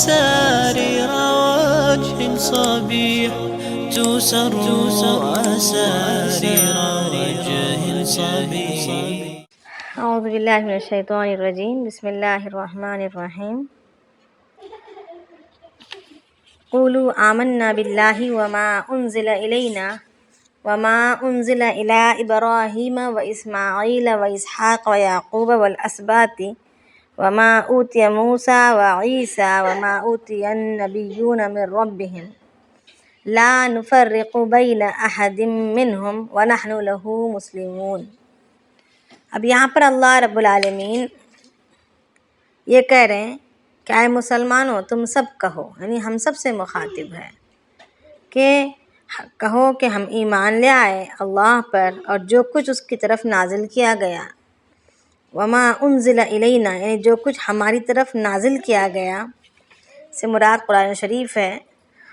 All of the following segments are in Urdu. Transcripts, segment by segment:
أسارير وجه صبيح تسر أسارير وجه صبيح. اعوذ باللہ من الشیطان الرجیم. بسم اللہ الرحمن الرحیم. قولوا آمنا باللہ وما انزل الینا وما انزل الی ابراہیم واسماعیل واسحاق ویعقوب والاسباط وما اوتی موسیٰ وعیسیٰ وما اوتی النبیون من ربهم لا نفرق بین احد منہم ونحن له مسلمون. اب یہاں پر اللہ رب العالمین یہ کہہ رہے ہیں کہ اے مسلمانوں تم سب کہو، یعنی ہم سب سے مخاطب ہے کہ کہو کہ ہم ایمان لے آئے اللہ پر اور جو کچھ اس کی طرف نازل کیا گیا. وما انزل الینا، یعنی جو کچھ ہماری طرف نازل کیا گیا سے مراد قرآن شریف ہے،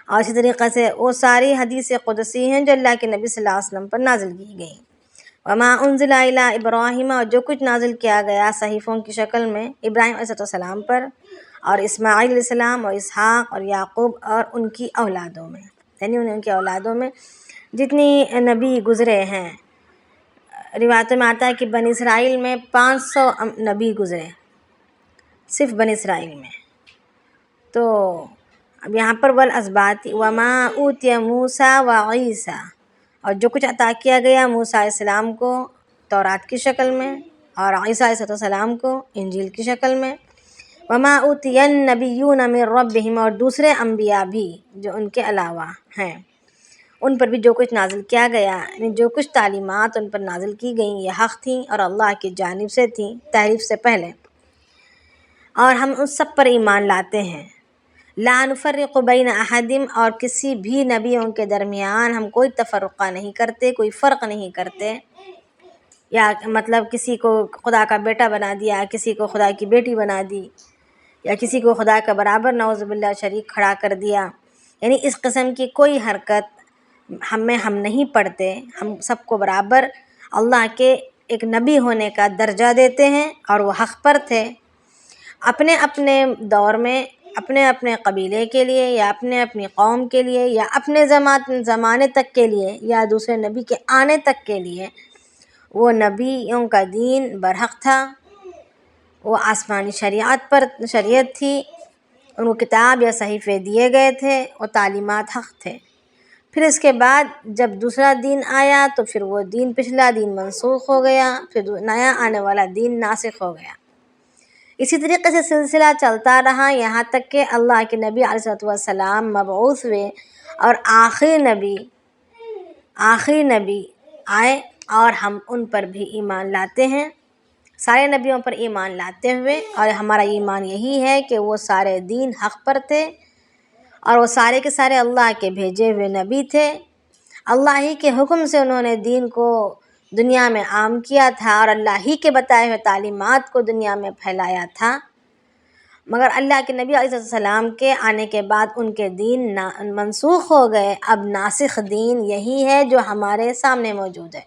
اور اسی طریقے سے وہ ساری حدیث قدسی ہیں جو اللہ کے نبی صلی اللہ علیہ وسلم پر نازل کی گئیں. وما انزل الی ابراہیم، اور جو کچھ نازل کیا گیا صحیفوں کی شکل میں ابراہیم علیہ السلام پر اور اسماعیل علیہ السلام اور اسحاق اور یعقوب اور ان کی اولادوں میں، یعنی ان کی اولادوں میں جتنی نبی گزرے ہیں. روایتوں میں آتا ہے کہ بنی اسرائیل میں 500 نبی گزرے، صرف بنی اسرائیل میں. تو اب یہاں پر والاسباط وما اوتی موسیٰ وعیسیٰ، اور جو کچھ عطا کیا گیا موسیٰ علیہ السلام کو تورات کی شکل میں اور عیسیٰ علیہ السلام کو انجیل کی شکل میں. وما اوتی النبیون من ربهم، اور دوسرے انبیاء بھی جو ان کے علاوہ ہیں ان پر بھی جو کچھ نازل کیا گیا، یعنی جو کچھ تعلیمات ان پر نازل کی گئیں یہ حق تھیں اور اللہ کی جانب سے تھیں تحریف سے پہلے، اور ہم اس سب پر ایمان لاتے ہیں. لا نفرق بین احد، اور کسی بھی نبیوں کے درمیان ہم کوئی تفرقہ نہیں کرتے، کوئی فرق نہیں کرتے، یا مطلب کسی کو خدا کا بیٹا بنا دیا، کسی کو خدا کی بیٹی بنا دی، یا کسی کو خدا کا برابر نعوذ باللہ شریک کھڑا کر دیا. یعنی اس قسم کی کوئی حرکت ہم نہیں پڑھتے. ہم سب کو برابر اللہ کے ایک نبی ہونے کا درجہ دیتے ہیں اور وہ حق پر تھے. اپنے اپنے دور میں اپنے اپنے قبیلے کے لیے یا اپنی قوم کے لیے یا اپنے زمانے تک کے لیے یا دوسرے نبی کے آنے تک کے لیے وہ نبیوں کا دین برحق تھا، وہ آسمانی شریعت تھی، ان کو کتاب یا صحیفے دیے گئے تھے، وہ تعلیمات حق تھے. پھر اس کے بعد جب دوسرا دین آیا تو پھر وہ دین پچھلا دین منسوخ ہو گیا، پھر نیا آنے والا دین ناسخ ہو گیا. اسی طریقے سے سلسلہ چلتا رہا یہاں تک کہ اللہ کے نبی علیہ السلام مبعوث ہوئے اور آخری نبی آئے، اور ہم ان پر بھی ایمان لاتے ہیں، سارے نبیوں پر ایمان لاتے ہوئے. اور ہمارا ایمان یہی ہے کہ وہ سارے دین حق پر تھے اور وہ سارے کے سارے اللہ کے بھیجے ہوئے نبی تھے. اللہ ہی کے حکم سے انہوں نے دین کو دنیا میں عام کیا تھا اور اللہ ہی کے بتائے ہوئے تعلیمات کو دنیا میں پھیلایا تھا. مگر اللہ کے نبی علیہ السلام کے آنے کے بعد ان کے دین منسوخ ہو گئے. اب ناسخ دین یہی ہے جو ہمارے سامنے موجود ہے،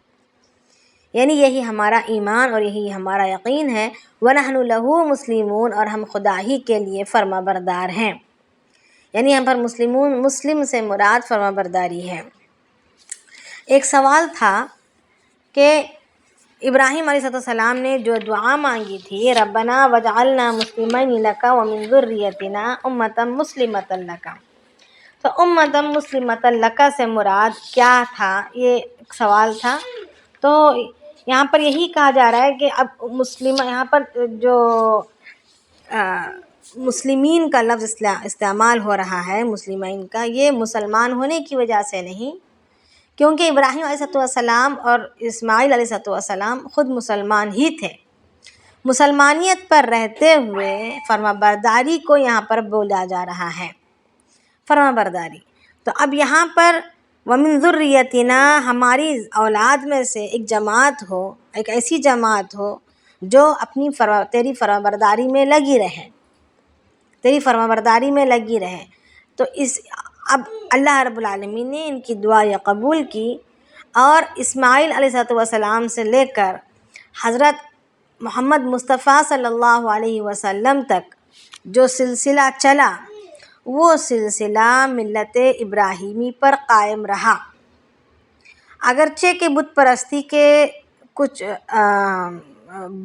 یعنی یہی ہمارا ایمان اور یہی ہمارا یقین ہے. وَنَحْنُ لَهُ مُسْلِمُونَ، اور ہم خدا ہی کے لیے فرما بردار ہیں، یعنی ہم پر مسلم سے مراد فرما برداری ہے. ایک سوال تھا کہ ابراہیم علیہ السلام نے جو دعا مانگی تھی ربنا وجعلنا مسلمین لک ومن ذریتنا امۃ مسلمۃ لک، تو امۃ مسلمۃ لک سے مراد کیا تھا، یہ ایک سوال تھا. تو یہاں پر یہی کہا جا رہا ہے کہ اب یہاں پر جو مسلمین کا لفظ استعمال ہو رہا ہے مسلمین کا، یہ مسلمان ہونے کی وجہ سے نہیں، کیونکہ ابراہیم علیہ السلام اور اسماعیل علیہ السلام خود مسلمان ہی تھے. مسلمانیت پر رہتے ہوئے فرما برداری کو یہاں پر بولا جا رہا ہے، فرما برداری. تو اب یہاں پر وَمِن ذُرِّيَّتِنَا، ہماری اولاد میں سے ایک جماعت ہو، ایک ایسی جماعت ہو جو اپنی تیری فرما برداری میں لگی رہے، تیری فرما برداری میں لگی رہے. تو اب اللہ رب العالمین نے ان کی دعا قبول کی، اور اسماعیل علیہ السلام سے لے کر حضرت محمد مصطفیٰ صلی اللہ علیہ وسلم تک جو سلسلہ چلا وہ سلسلہ ملت ابراہیمی پر قائم رہا۔ اگرچہ کہ بت پرستی کے کچھ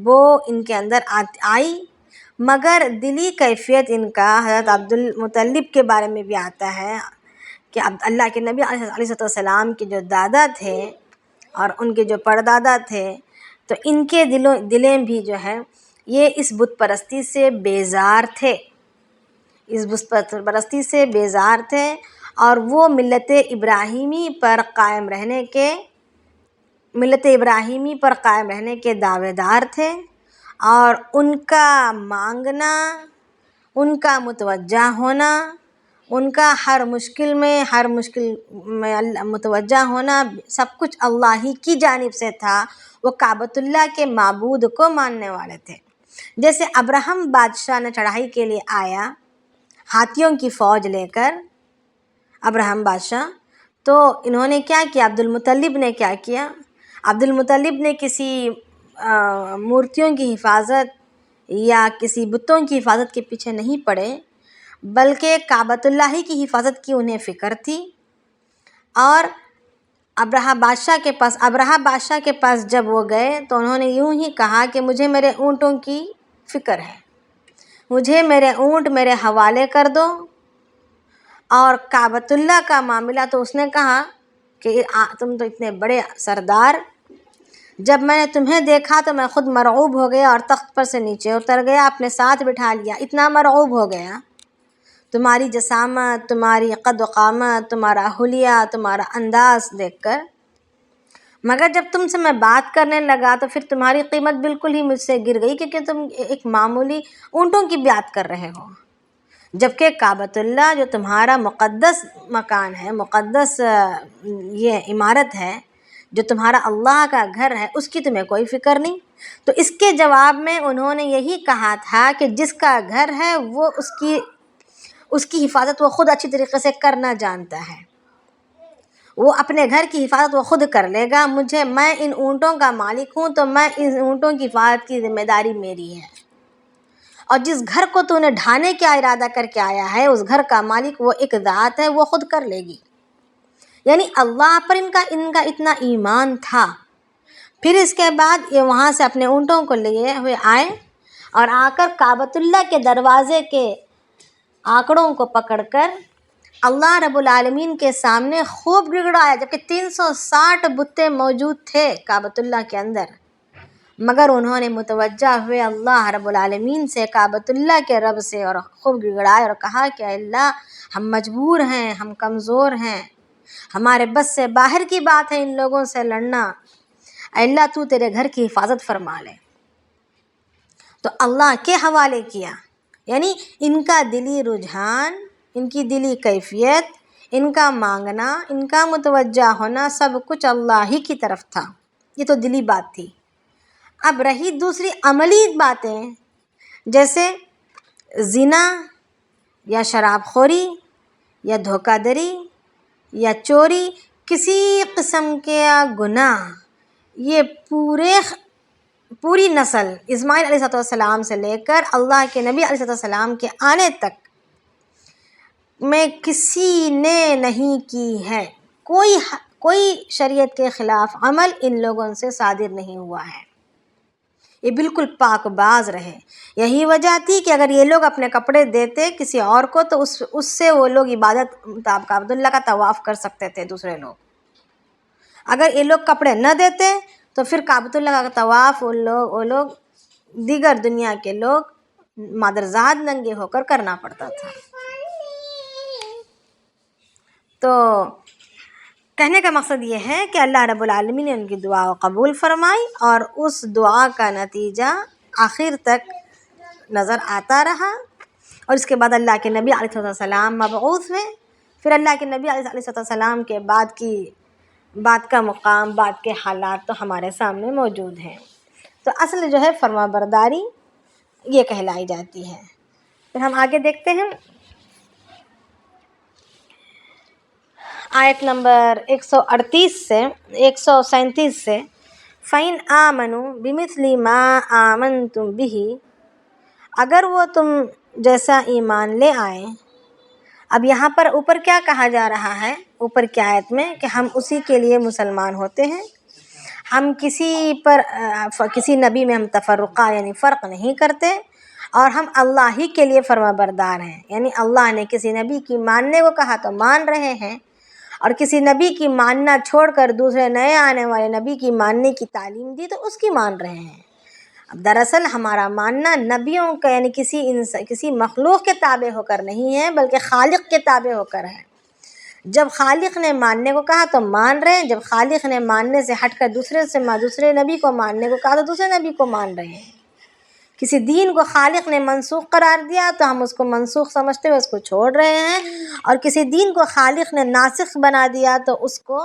بو ان کے اندر آئی، مگر دلی کیفیت ان کا حضرت عبد المطلب کے بارے میں بھی آتا ہے کہ اللہ کے نبی علیہ السلام کے جو دادا تھے اور ان کے جو پردادا تھے، تو ان کے دلیں بھی جو ہے یہ اس بت پرستی سے بیزار تھے، اس بت پرستی سے بیزار تھے، اور وہ ملت ابراہیمی پر قائم رہنے کے دعوے دار تھے، اور ان کا مانگنا، ان کا متوجہ ہونا، ان کا ہر مشکل میں متوجہ ہونا، سب کچھ اللہ ہی کی جانب سے تھا۔ وہ کعبۃ اللہ کے معبود کو ماننے والے تھے۔ جیسے ابراہم بادشاہ نے چڑھائی کے لیے آیا ہاتھیوں کی فوج لے کر، ابراہم بادشاہ، تو انہوں نے کیا کیا، عبد المطلب نے کیا کیا، عبد المطلب نے کسی مورتیوں کی حفاظت یا کسی بتوں کی حفاظت کے پیچھے نہیں پڑے، بلکہ کعبۃ اللہ ہی کی حفاظت کی انہیں فکر تھی۔ اور ابرہہ بادشاہ کے پاس جب وہ گئے تو انہوں نے یوں ہی کہا کہ مجھے میرے اونٹوں کی فکر ہے، مجھے میرے اونٹ میرے حوالے کر دو۔ اور کعبۃ اللہ کا معاملہ تو اس نے کہا کہ تم تو اتنے بڑے سردار، جب میں نے تمہیں دیکھا تو میں خود مرعوب ہو گیا اور تخت پر سے نیچے اتر گیا، اپنے ساتھ بٹھا لیا، اتنا مرعوب ہو گیا تمہاری جسامت، تمہاری قد و قامت، تمہارا حلیہ، تمہارا انداز دیکھ کر۔ مگر جب تم سے میں بات کرنے لگا تو پھر تمہاری قیمت بالکل ہی مجھ سے گر گئی، کیونکہ تم ایک معمولی اونٹوں کی بات کر رہے ہو، جبکہ کعبۃ اللہ جو تمہارا مقدس مکان ہے، مقدس یہ عمارت ہے، جو تمہارا اللہ کا گھر ہے، اس کی تمہیں کوئی فکر نہیں۔ تو اس کے جواب میں انہوں نے یہی کہا تھا کہ جس کا گھر ہے وہ اس کی حفاظت وہ خود اچھی طریقے سے کرنا جانتا ہے، وہ اپنے گھر کی حفاظت وہ خود کر لے گا، میں ان اونٹوں کا مالک ہوں، تو میں ان اونٹوں کی حفاظت کی ذمہ داری میری ہے، اور جس گھر کو تو نے ڈھانے کا ارادہ کر کے آیا ہے، اس گھر کا مالک وہ ایک ذات ہے، وہ خود کر لے گی۔ یعنی اللہ پر ان کا اتنا ایمان تھا۔ پھر اس کے بعد یہ وہاں سے اپنے اونٹوں کو لیے ہوئے آئے، اور آ کر کعبۃ اللہ کے دروازے کے آنکڑوں کو پکڑ کر اللہ رب العالمین کے سامنے خوب گڑگڑایا، جبکہ 360 بتیں موجود تھے کعبۃ اللہ کے اندر، مگر انہوں نے متوجہ ہوئے اللہ رب العالمین سے، کعبۃ اللہ کے رب سے، اور خوب گڑگڑائے اور کہا کہ اے اللہ، ہم مجبور ہیں، ہم کمزور ہیں، ہمارے بس سے باہر کی بات ہے ان لوگوں سے لڑنا، اے اللہ تو تیرے گھر کی حفاظت فرما لے۔ تو اللہ کے حوالے کیا، یعنی ان کا دلی رجحان، ان کی دلی کیفیت، ان کا مانگنا، ان کا متوجہ ہونا، سب کچھ اللہ ہی کی طرف تھا۔ یہ تو دلی بات تھی۔ اب رہی دوسری عملی باتیں، جیسے زنا یا شراب خوری یا دھوکہ دری یا چوری، کسی قسم کے گناہ، یہ پوری نسل اسماعیل علیہ السلام سے لے کر اللہ کے نبی علیہ السلام کے آنے تک میں کسی نے نہیں کی ہے، کوئی شریعت کے خلاف عمل ان لوگوں سے صادر نہیں ہوا ہے، یہ بالکل پاک باز رہے۔ یہی وجہ تھی کہ اگر یہ لوگ اپنے کپڑے دیتے کسی اور کو تو اس سے وہ لوگ عبادت کعبۃ اللہ کا طواف کر سکتے تھے دوسرے لوگ، اگر یہ لوگ کپڑے نہ دیتے تو پھر کعبۃ اللہ کا طواف وہ لوگ دیگر دنیا کے لوگ مادرزاد ننگے ہو کر کرنا پڑتا تھا۔ تو کہنے کا مقصد یہ ہے کہ اللہ رب العالمین نے ان کی دعا کو قبول فرمائی، اور اس دعا کا نتیجہ آخر تک نظر آتا رہا، اور اس کے بعد اللہ کے نبی علیہ السلام مبعوث ہوئے۔ پھر اللہ کے نبی علیہ السلام کے بعد کا مقام، بعد کے حالات تو ہمارے سامنے موجود ہیں۔ تو اصل جو ہے فرما برداری یہ کہلائی جاتی ہے۔ پھر ہم آگے دیکھتے ہیں آیت نمبر 138 سے 137 سے، فَإِنْ آمَنُوا بِمِثْلِ مَا آمَنْتُمْ بِهِ، اگر وہ تم جیسا ایمان لے آئیں اب یہاں پر اوپر کیا کہا جا رہا ہے، اوپر کی آیت میں، کہ ہم اسی کے لیے مسلمان ہوتے ہیں، ہم کسی نبی میں ہم تفرقہ یعنی فرق نہیں کرتے، اور ہم اللہ ہی کے لیے فرما بردار ہیں، یعنی اللہ نے کسی نبی کی ماننے کو کہا تو مان رہے ہیں، اور کسی نبی کی ماننا چھوڑ کر دوسرے نئے آنے والے نبی کی ماننے کی تعلیم دی تو اس کی مان رہے ہیں۔ اب دراصل ہمارا ماننا نبیوں کا یعنی کسی مخلوق کے تابع ہو کر نہیں ہے، بلکہ خالق کے تابع ہو کر ہے۔ جب خالق نے ماننے کو کہا تو مان رہے ہیں، جب خالق نے ماننے سے ہٹ کر دوسرے نبی کو ماننے کو کہا تو دوسرے نبی کو مان رہے ہیں۔ کسی دین کو خالق نے منسوخ قرار دیا تو ہم اس کو منسوخ سمجھتے ہوئے اس کو چھوڑ رہے ہیں، اور کسی دین کو خالق نے ناسخ بنا دیا تو اس کو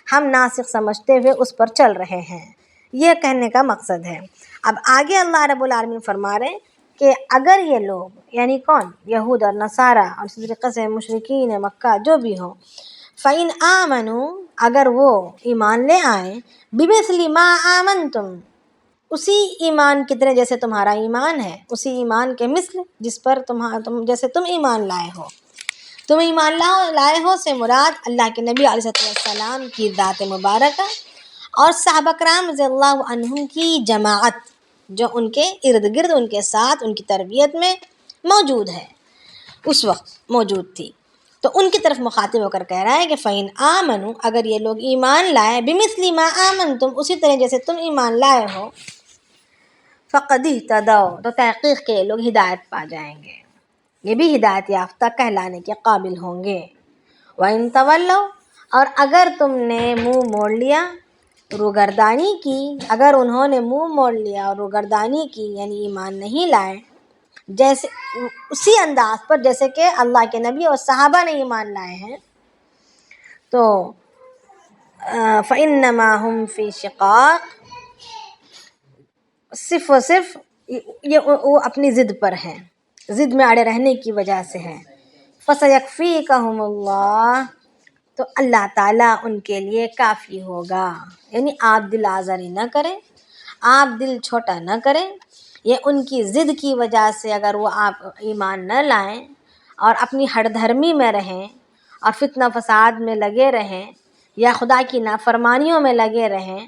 ہم ناسخ سمجھتے ہوئے اس پر چل رہے ہیں۔ یہ کہنے کا مقصد ہے۔ اب آگے اللہ رب العالمین فرما رہے ہیں کہ اگر یہ لوگ یعنی کون، یہود اور نصارہ اور اسی طریقے سے مشرکین مکہ جو بھی ہوں، فَإِنْ آمَنُوا اگر وہ ایمان لے آئیں، بِمِثْلِ مَا آمَنْتُمْ اسی ایمان کی طرح جیسے تمہارا ایمان ہے، اسی ایمان کے مثل جس پر جیسے تم ایمان لائے ہو، تم ایمان لائے ہو سے مراد اللہ کے نبی علیہ السلام کی ذات مبارکہ اور صحابہ کرام رضی اللہ عنہم کی جماعت جو ان کے ارد گرد ان کے ساتھ ان کی تربیت میں موجود ہے، اس وقت موجود تھی، تو ان کی طرف مخاطب ہو کر کہہ رہا ہے کہ فَإِنْ آمَنُوا اگر یہ لوگ ایمان لائے، بِمِثْلِ مَا آمَنْتُمْ اسی طرح جیسے تم ایمان لائے ہو، فَقَدِ اهْتَدَوْا تو تحقیق کے لوگ ہدایت پا جائیں گے، یہ بھی ہدایت یافتہ کہلانے کے قابل ہوں گے۔ وَإِنْ تَوَلَّوْا اور اگر تم نے منہ موڑ لیا، روگردانی کی، اگر انہوں نے منہ موڑ لیا اور روگردانی کی یعنی ایمان نہیں لائے، جیسے اسی انداز پر جیسے کہ اللہ کے نبی اور صحابہ نے ایمان لائے ہیں، تو فَإِنَّمَا هُمْ فِي شِقَاقٍ صرف و صرف وہ اپنی ضد پر ہیں، ضد میں اڑے رہنے کی وجہ سے ہے۔ فَسَيَكْفِيكَهُمُ اللَّهُ تو اللہ تعالیٰ ان کے لیے کافی ہوگا، یعنی آپ دل آزاری نہ کریں، آپ دل چھوٹا نہ کریں، یہ ان کی ضد کی وجہ سے اگر وہ آپ ایمان نہ لائیں اور اپنی ہٹ دھرمی میں رہیں اور فتنہ فساد میں لگے رہیں یا خدا کی نافرمانیوں میں لگے رہیں،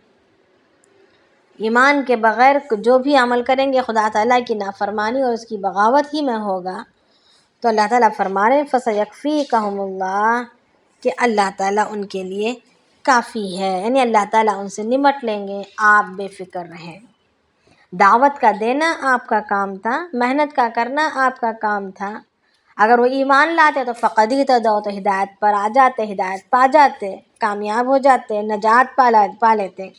ایمان کے بغیر جو بھی عمل کریں گے خدا تعالیٰ کی نافرمانی اور اس کی بغاوت ہی میں ہوگا، تو اللہ تعالیٰ فرما رہے ہیں فَسَيَكْفِيكَهُمُ اللَّهُ کہ اللہ تعالیٰ ان کے لیے کافی ہے، یعنی اللہ تعالیٰ ان سے نمٹ لیں گے، آپ بے فکر رہیں۔ دعوت کا دینا آپ کا کام تھا، محنت کا کرنا آپ کا کام تھا، اگر وہ ایمان لاتے تو فقد اہتدوا تو ہدایت پر آ جاتے، ہدایت پا جاتے، کامیاب ہو جاتے، نجات پا لیتے۔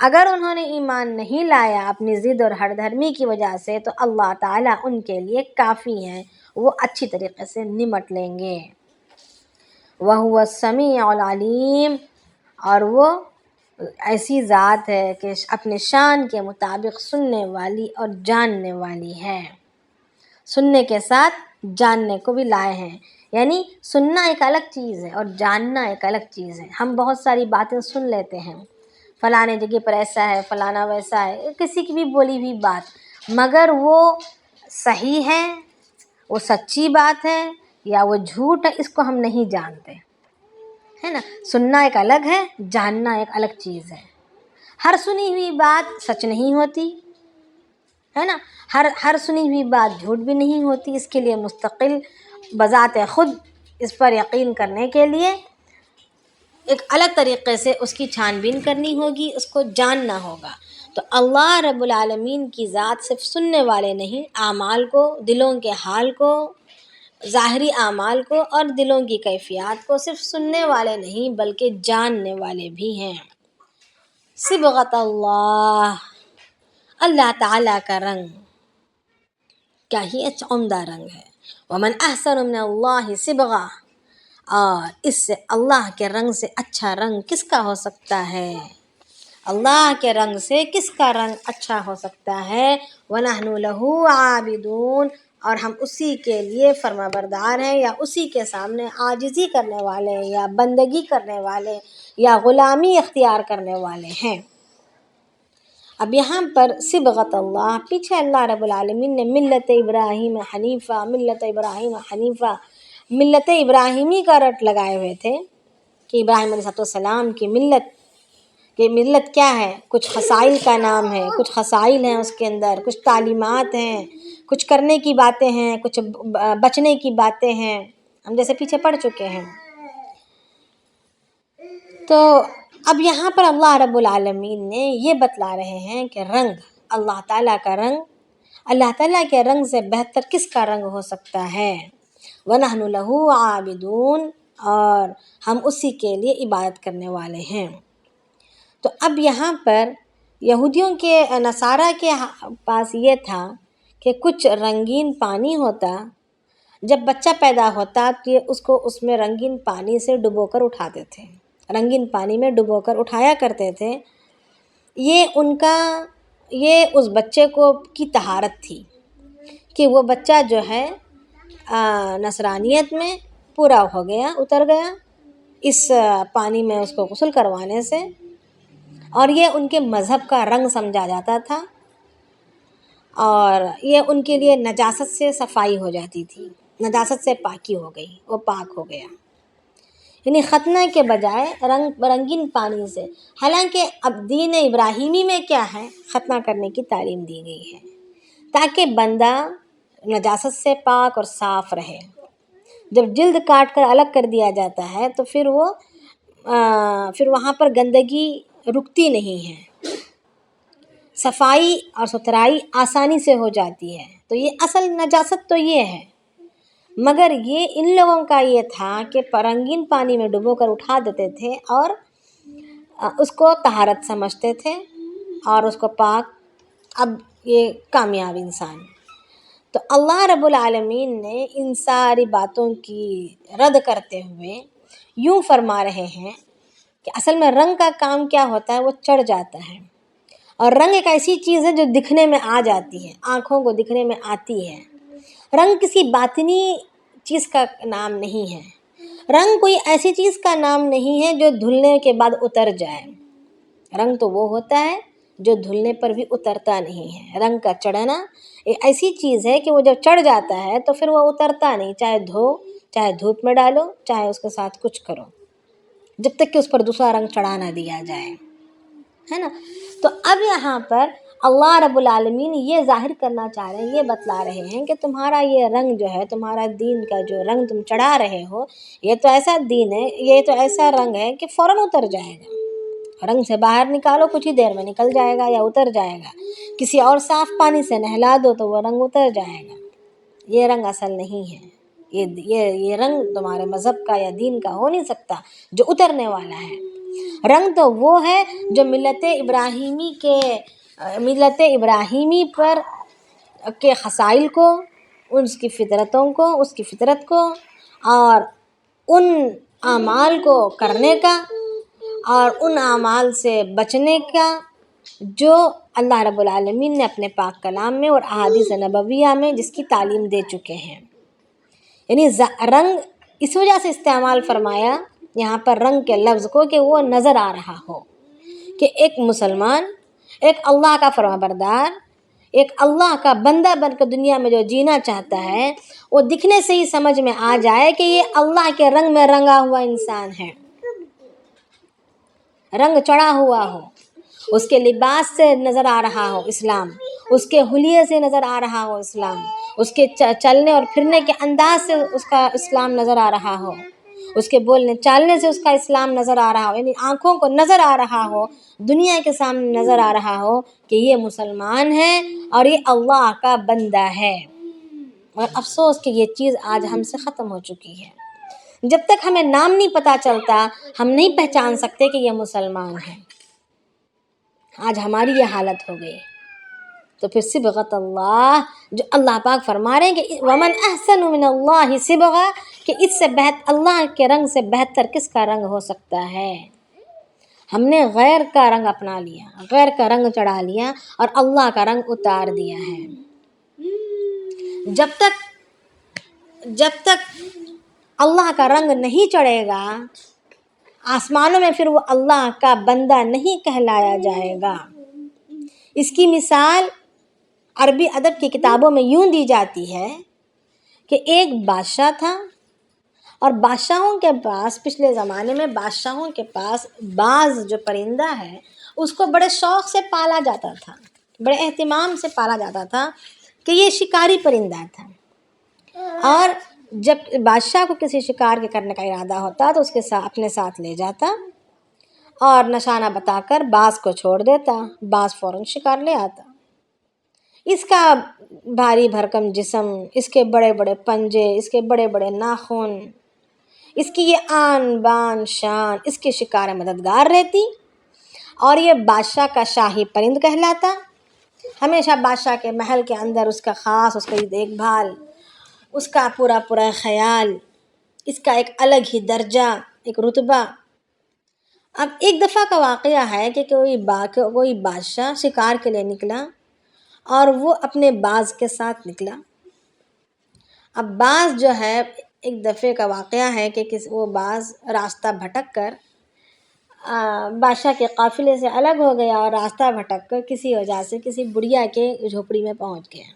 اگر انہوں نے ایمان نہیں لایا اپنی ضد اور ہٹ دھرمی کی وجہ سے تو اللہ تعالیٰ ان کے لیے کافی ہیں، وہ اچھی طریقے سے نمٹ لیں گے۔ وَهُوَ السَّمِيعُ الْعَلِيمُ اور وہ ایسی ذات ہے کہ اپنے شان کے مطابق سننے والی اور جاننے والی ہے۔ سننے کے ساتھ جاننے کو بھی لائے ہیں، یعنی سننا ایک الگ چیز ہے اور جاننا ایک الگ چیز ہے۔ ہم بہت ساری باتیں سن لیتے ہیں، فلانے جگہ پر ایسا ہے، فلانا ویسا ہے، کسی کی بھی بولی ہوئی بات، مگر وہ صحیح ہے، وہ سچی بات ہے یا وہ جھوٹ ہے، اس کو ہم نہیں جانتے، ہے نا۔ سننا ایک الگ ہے، جاننا ایک الگ چیز ہے۔ ہر سنی ہوئی بات سچ نہیں ہوتی، ہے نا، ہر سنی ہوئی بات جھوٹ بھی نہیں ہوتی، اس کے لیے مستقل بذات خود اس پر یقین کرنے کے لیے ایک الگ طریقے سے اس کی چھان بین کرنی ہوگی، اس کو جاننا ہوگا۔ تو اللہ رب العالمین کی ذات صرف سننے والے نہیں، اعمال کو، دلوں کے حال کو، ظاہری اعمال کو اور دلوں کی کیفیات کو صرف سننے والے نہیں بلکہ جاننے والے بھی ہیں۔ صبغۃ اللہ، اللہ تعالیٰ کا رنگ کیا ہی عمدہ رنگ ہے۔ ومن احسن من اللہ صبغہ، اور اس سے اللہ کے رنگ سے اچھا رنگ کس کا ہو سکتا ہے؟ اللہ کے رنگ سے کس کا رنگ اچھا ہو سکتا ہے؟ وَنَحْنُ لَهُ عَابِدُونَ اور ہم اسی کے لیے فرما بردار ہیں، یا اسی کے سامنے عاجزی کرنے والے، یا بندگی کرنے والے، یا غلامی اختیار کرنے والے ہیں۔ اب یہاں پر صبغۃ اللہ، پیچھے اللہ رب العالمین نے ملت ابراہیم حنیفہ ملت ابراہیمی کا رٹ لگائے ہوئے تھے کہ ابراہیم علیہ السلام کی ملت کیا ہے، کچھ خصائل کا نام ہے، کچھ خصائل ہیں اس کے اندر، کچھ تعلیمات ہیں، کچھ کرنے کی باتیں ہیں، کچھ بچنے کی باتیں ہیں، ہم جیسے پیچھے پڑھ چکے ہیں۔ تو اب یہاں پر اللہ رب العالمین نے یہ بتلا رہے ہیں کہ رنگ، اللہ تعالیٰ کا رنگ، اللہ تعالیٰ کے رنگ سے بہتر کس کا رنگ ہو سکتا ہے؟ وَنَحْنُ لَهُ عَابِدُونَ، اور ہم اسی کے لیے عبادت کرنے والے ہیں۔ تو اب یہاں پر یہودیوں کے، نصارہ کے پاس یہ تھا کہ کچھ رنگین پانی ہوتا، جب بچہ پیدا ہوتا تو اس میں رنگین پانی سے ڈبو کر اٹھاتے تھے، رنگین پانی میں ڈبو کر اٹھایا کرتے تھے۔ یہ اس بچے کی طہارت تھی کہ وہ بچہ جو ہے نصرانیت میں پورا ہو گیا، اتر گیا اس پانی میں اس کو غسل کروانے سے، اور یہ ان کے مذہب کا رنگ سمجھا جاتا تھا، اور یہ ان کے لیے نجاست سے صفائی ہو جاتی تھی، نجاست سے پاکی ہو گئی، وہ پاک ہو گیا، یعنی ختنہ کے بجائے رنگین پانی سے۔ حالانکہ اب دین ابراہیمی میں کیا ہے، ختنہ کرنے کی تعلیم دی گئی ہے تاکہ بندہ نجاست سے پاک اور صاف رہے۔ جب جلد کاٹ کر الگ کر دیا جاتا ہے تو پھر وہاں پر گندگی رکتی نہیں ہے، صفائی اور ستھرائی آسانی سے ہو جاتی ہے۔ تو یہ اصل نجاست تو یہ ہے، مگر یہ ان لوگوں کا یہ تھا کہ رنگین پانی میں ڈبو کر اٹھا دیتے تھے اور اس کو طہارت سمجھتے تھے اور اس کو پاک۔ اب یہ کامیاب انسان، تو اللہ رب العالمین نے ان ساری باتوں کی رد کرتے ہوئے یوں فرما رہے ہیں کہ اصل میں رنگ کا کام کیا ہوتا ہے، وہ چڑھ جاتا ہے، اور رنگ ایک ایسی چیز ہے جو دکھنے میں آ جاتی ہے، آنکھوں کو دکھنے میں آتی ہے۔ رنگ کسی باطنی چیز کا نام نہیں ہے، رنگ کوئی ایسی چیز کا نام نہیں ہے جو دھلنے کے بعد اتر جائے۔ رنگ تو وہ ہوتا ہے جو دھلنے پر بھی اترتا نہیں ہے۔ رنگ کا چڑھنا ایک ایسی چیز ہے کہ وہ جب چڑھ جاتا ہے تو پھر وہ اترتا نہیں، چاہے چاہے دھوپ میں ڈالو، چاہے اس کے ساتھ کچھ کرو، جب تک کہ اس پر دوسرا رنگ چڑھا نہ دیا جائے، ہے نا۔ تو اب یہاں پر اللہ رب العالمین یہ ظاہر کرنا چاہ رہے ہیں، یہ بتلا رہے ہیں کہ تمہارا یہ رنگ جو ہے، تمہارا دین کا جو رنگ تم چڑھا رہے ہو، یہ تو ایسا دین ہے، یہ تو ایسا رنگ ہے کہ فوراً اتر جائے گا۔ رنگ سے باہر نکالو، کچھ ہی دیر میں نکل جائے گا یا اتر جائے گا، کسی اور صاف پانی سے نہلا دو تو وہ رنگ اتر جائے گا۔ یہ رنگ اصل نہیں ہے، یہ رنگ تمہارے مذہب کا یا دین کا ہو نہیں سکتا جو اترنے والا ہے۔ رنگ تو وہ ہے جو ملت ابراہیمی پر کے خصائل کو، اس کی فطرتوں کو، اس کی فطرت کو اور ان اعمال کو کرنے کا اور ان اعمال سے بچنے کا جو اللہ رب العالمین نے اپنے پاک کلام میں اور احادیث نبویہ میں جس کی تعلیم دے چکے ہیں۔ یعنی رنگ اس وجہ سے استعمال فرمایا یہاں پر رنگ کے لفظ کو کہ وہ نظر آ رہا ہو، کہ ایک مسلمان، ایک اللہ کا فرمانبردار، ایک اللہ کا بندہ بن کر دنیا میں جو جینا چاہتا ہے، وہ دکھنے سے ہی سمجھ میں آ جائے کہ یہ اللہ کے رنگ میں رنگا ہوا انسان ہے، رنگ چڑھا ہوا ہو، اس کے لباس سے نظر آ رہا ہو اسلام، اس کے حلیے سے نظر آ رہا ہو اسلام، اس کے چلنے اور پھرنے کے انداز سے اس کا اسلام نظر آ رہا ہو، اس کے بولنے چالنے سے اس کا اسلام نظر آ رہا ہو، یعنی آنکھوں کو نظر آ رہا ہو، دنیا کے سامنے نظر آ رہا ہو کہ یہ مسلمان ہے اور یہ اللہ کا بندہ ہے۔ اور افسوس کہ یہ چیز آج ہم سے ختم ہو چکی ہے۔ جب تک ہمیں نام نہیں پتہ چلتا، ہم نہیں پہچان سکتے کہ یہ مسلمان ہے۔ آج ہماری یہ حالت ہو گئی، تو پھر صبغۃ اللہ جو اللہ پاک فرما رہے ہیں کہ ومن احسن من اللہ صبغہ، کہ اس سے اللہ کے رنگ سے بہتر کس کا رنگ ہو سکتا ہے۔ ہم نے غیر کا رنگ اپنا لیا، غیر کا رنگ چڑھا لیا اور اللہ کا رنگ اتار دیا ہے۔ جب تک اللہ کا رنگ نہیں چڑھے گا آسمانوں میں، پھر وہ اللہ کا بندہ نہیں کہلایا جائے گا۔ اس کی مثال عربی ادب کی کتابوں میں یوں دی جاتی ہے کہ ایک بادشاہ تھا، اور بادشاہوں کے پاس پچھلے زمانے میں بادشاہوں کے پاس باز جو پرندہ ہے اس کو بڑے شوق سے پالا جاتا تھا، بڑے اہتمام سے پالا جاتا تھا کہ یہ شکاری پرندہ تھا. اور جب بادشاہ کو کسی شکار کے کرنے کا ارادہ ہوتا تو اس کے ساتھ اپنے ساتھ لے جاتا اور نشانہ بتا کر باز کو چھوڑ دیتا، باز فوراً شکار لے آتا. اس کا بھاری بھرکم جسم، اس کے بڑے بڑے پنجے، اس کے بڑے بڑے ناخن، اس کی یہ آن بان شان اس کے شکار مددگار رہتی، اور یہ بادشاہ کا شاہی پرند کہلاتا. ہمیشہ بادشاہ کے محل کے اندر اس کا خاص، اس کی دیکھ بھال، اس کا پورا خیال، اس کا ایک الگ ہی درجہ، ایک رتبہ. اب ایک دفعہ کا واقعہ ہے کہ کوئی بادشاہ شکار کے لیے نکلا اور وہ اپنے باز کے ساتھ نکلا. اب باز جو ہے، ایک دفعے کا واقعہ ہے کہ وہ باز راستہ بھٹک کر بادشاہ کے قافلے سے الگ ہو گیا اور راستہ بھٹک کر کسی وجہ سے کسی بڑھیا کے جھوپڑی میں پہنچ گیا.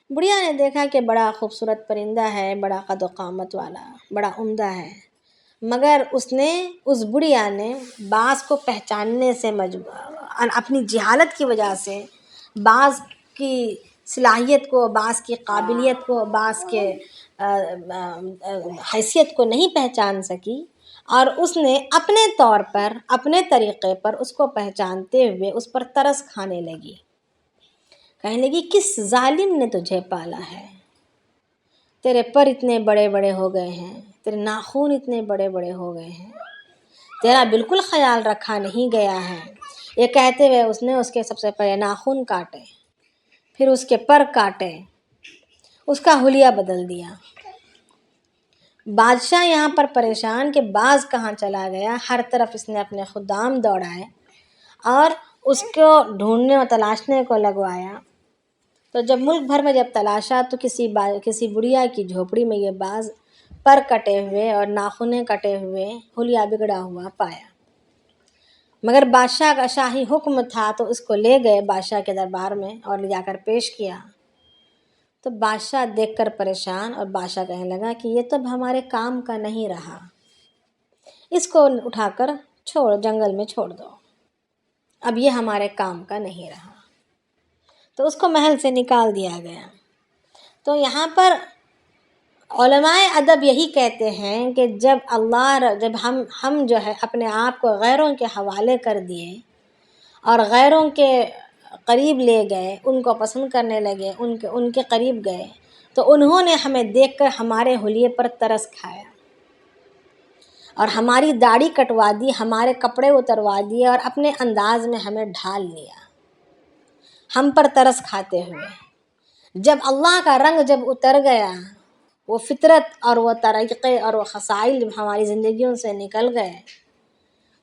بڑھیا نے دیکھا کہ بڑا خوبصورت پرندہ ہے، بڑا قد و قامت والا، بڑا عمدہ ہے، مگر اس بڑھیا نے باز کو پہچاننے سے اپنی جہالت کی وجہ سے باز کی صلاحیت کو، باز کی قابلیت کو، باز کے حیثیت کو نہیں پہچان سکی، اور اس نے اپنے طور پر، اپنے طریقے پر اس کو پہچانتے ہوئے اس پر ترس کھانے لگی. کہنے لگی کس ظالم نے تجھے پالا ہے، تیرے پر اتنے بڑے بڑے ہو گئے ہیں، تیرے ناخن اتنے بڑے بڑے ہو گئے ہیں، تیرا بالکل خیال رکھا نہیں گیا ہے. یہ کہتے ہوئے اس نے اس کے سب سے پہلے ناخن کاٹے، پھر اس کے پر کاٹے، اس کا حلیہ بدل دیا. بادشاہ یہاں پر پریشان کہ باز کہاں چلا گیا. ہر طرف اس نے اپنے خدام دوڑائے اور اس کو ڈھونڈنے اور تلاشنے کو لگوایا. تو جب ملک بھر میں جب تلاشا تو کسی بڑھیا کی جھوپڑی میں یہ باز پر کٹے ہوئے اور ناخنیں کٹے ہوئے، حلیہ بگڑا ہوا پایا. مگر بادشاہ کا شاہی حکم تھا تو اس کو لے گئے بادشاہ کے دربار میں اور لے جا کر پیش کیا. تو بادشاہ دیکھ کر پریشان، اور بادشاہ کہنے لگا کہ یہ تو اب ہمارے کام کا نہیں رہا، اس کو اٹھا کر جنگل میں چھوڑ دو، اب یہ ہمارے کام کا نہیں رہا. تو اس کو محل سے نکال دیا گیا. تو یہاں پر علماء ادب یہی کہتے ہیں کہ جب ہم جو ہے اپنے آپ کو غیروں کے حوالے کر دیے اور غیروں کے قریب لے گئے، ان کو پسند کرنے لگے، ان کے قریب گئے، تو انہوں نے ہمیں دیکھ کر ہمارے حلیے پر ترس کھایا اور ہماری داڑھی کٹوا دی، ہمارے کپڑے اتروا دیے اور اپنے انداز میں ہمیں ڈھال لیا، ہم پر ترس کھاتے ہوئے. جب اللہ کا رنگ جب اتر گیا، وہ فطرت اور وہ طریقے اور وہ خصائل ہماری زندگیوں سے نکل گئے،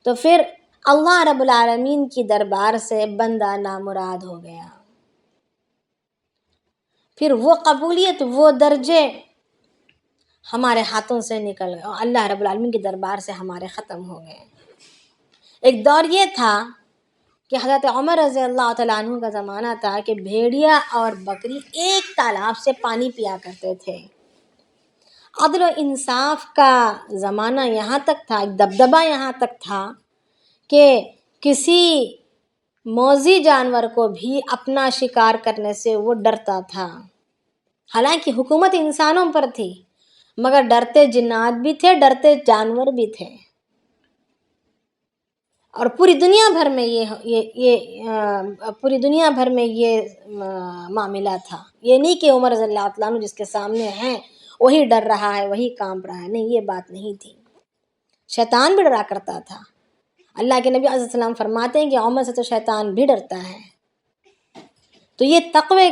تو پھر اللہ رب العالمین کی دربار سے بندہ نامراد ہو گیا. پھر وہ قبولیت، وہ درجے ہمارے ہاتھوں سے نکل گئے اور اللہ رب العالمین کی دربار سے ہمارے ختم ہو گئے. ایک دور یہ تھا کہ حضرت عمر رضی اللہ تعالیٰ عنہ کا زمانہ تھا کہ بھیڑیا اور بکری ایک تالاب سے پانی پیا کرتے تھے. عدل و انصاف کا زمانہ یہاں تک تھا، ایک دبدبہ یہاں تک تھا کہ کسی موذی جانور کو بھی اپنا شکار کرنے سے وہ ڈرتا تھا. حالانکہ حکومت انسانوں پر تھی، مگر ڈرتے جنات بھی تھے، ڈرتے جانور بھی تھے. اور پوری دنیا بھر میں یہ معاملہ تھا. یہ نہیں کہ عمر رضی اللہ تعالیٰ عنہ جس کے سامنے ہیں وہی ڈر رہا ہے، وہی کانپ رہا ہے، نہیں، یہ بات نہیں تھی. شیطان بھی ڈرا کرتا تھا. اللہ کے نبی علیہ السلام فرماتے ہیں کہ عمر سے تو شیطان بھی ڈرتا ہے. تو یہ تقوی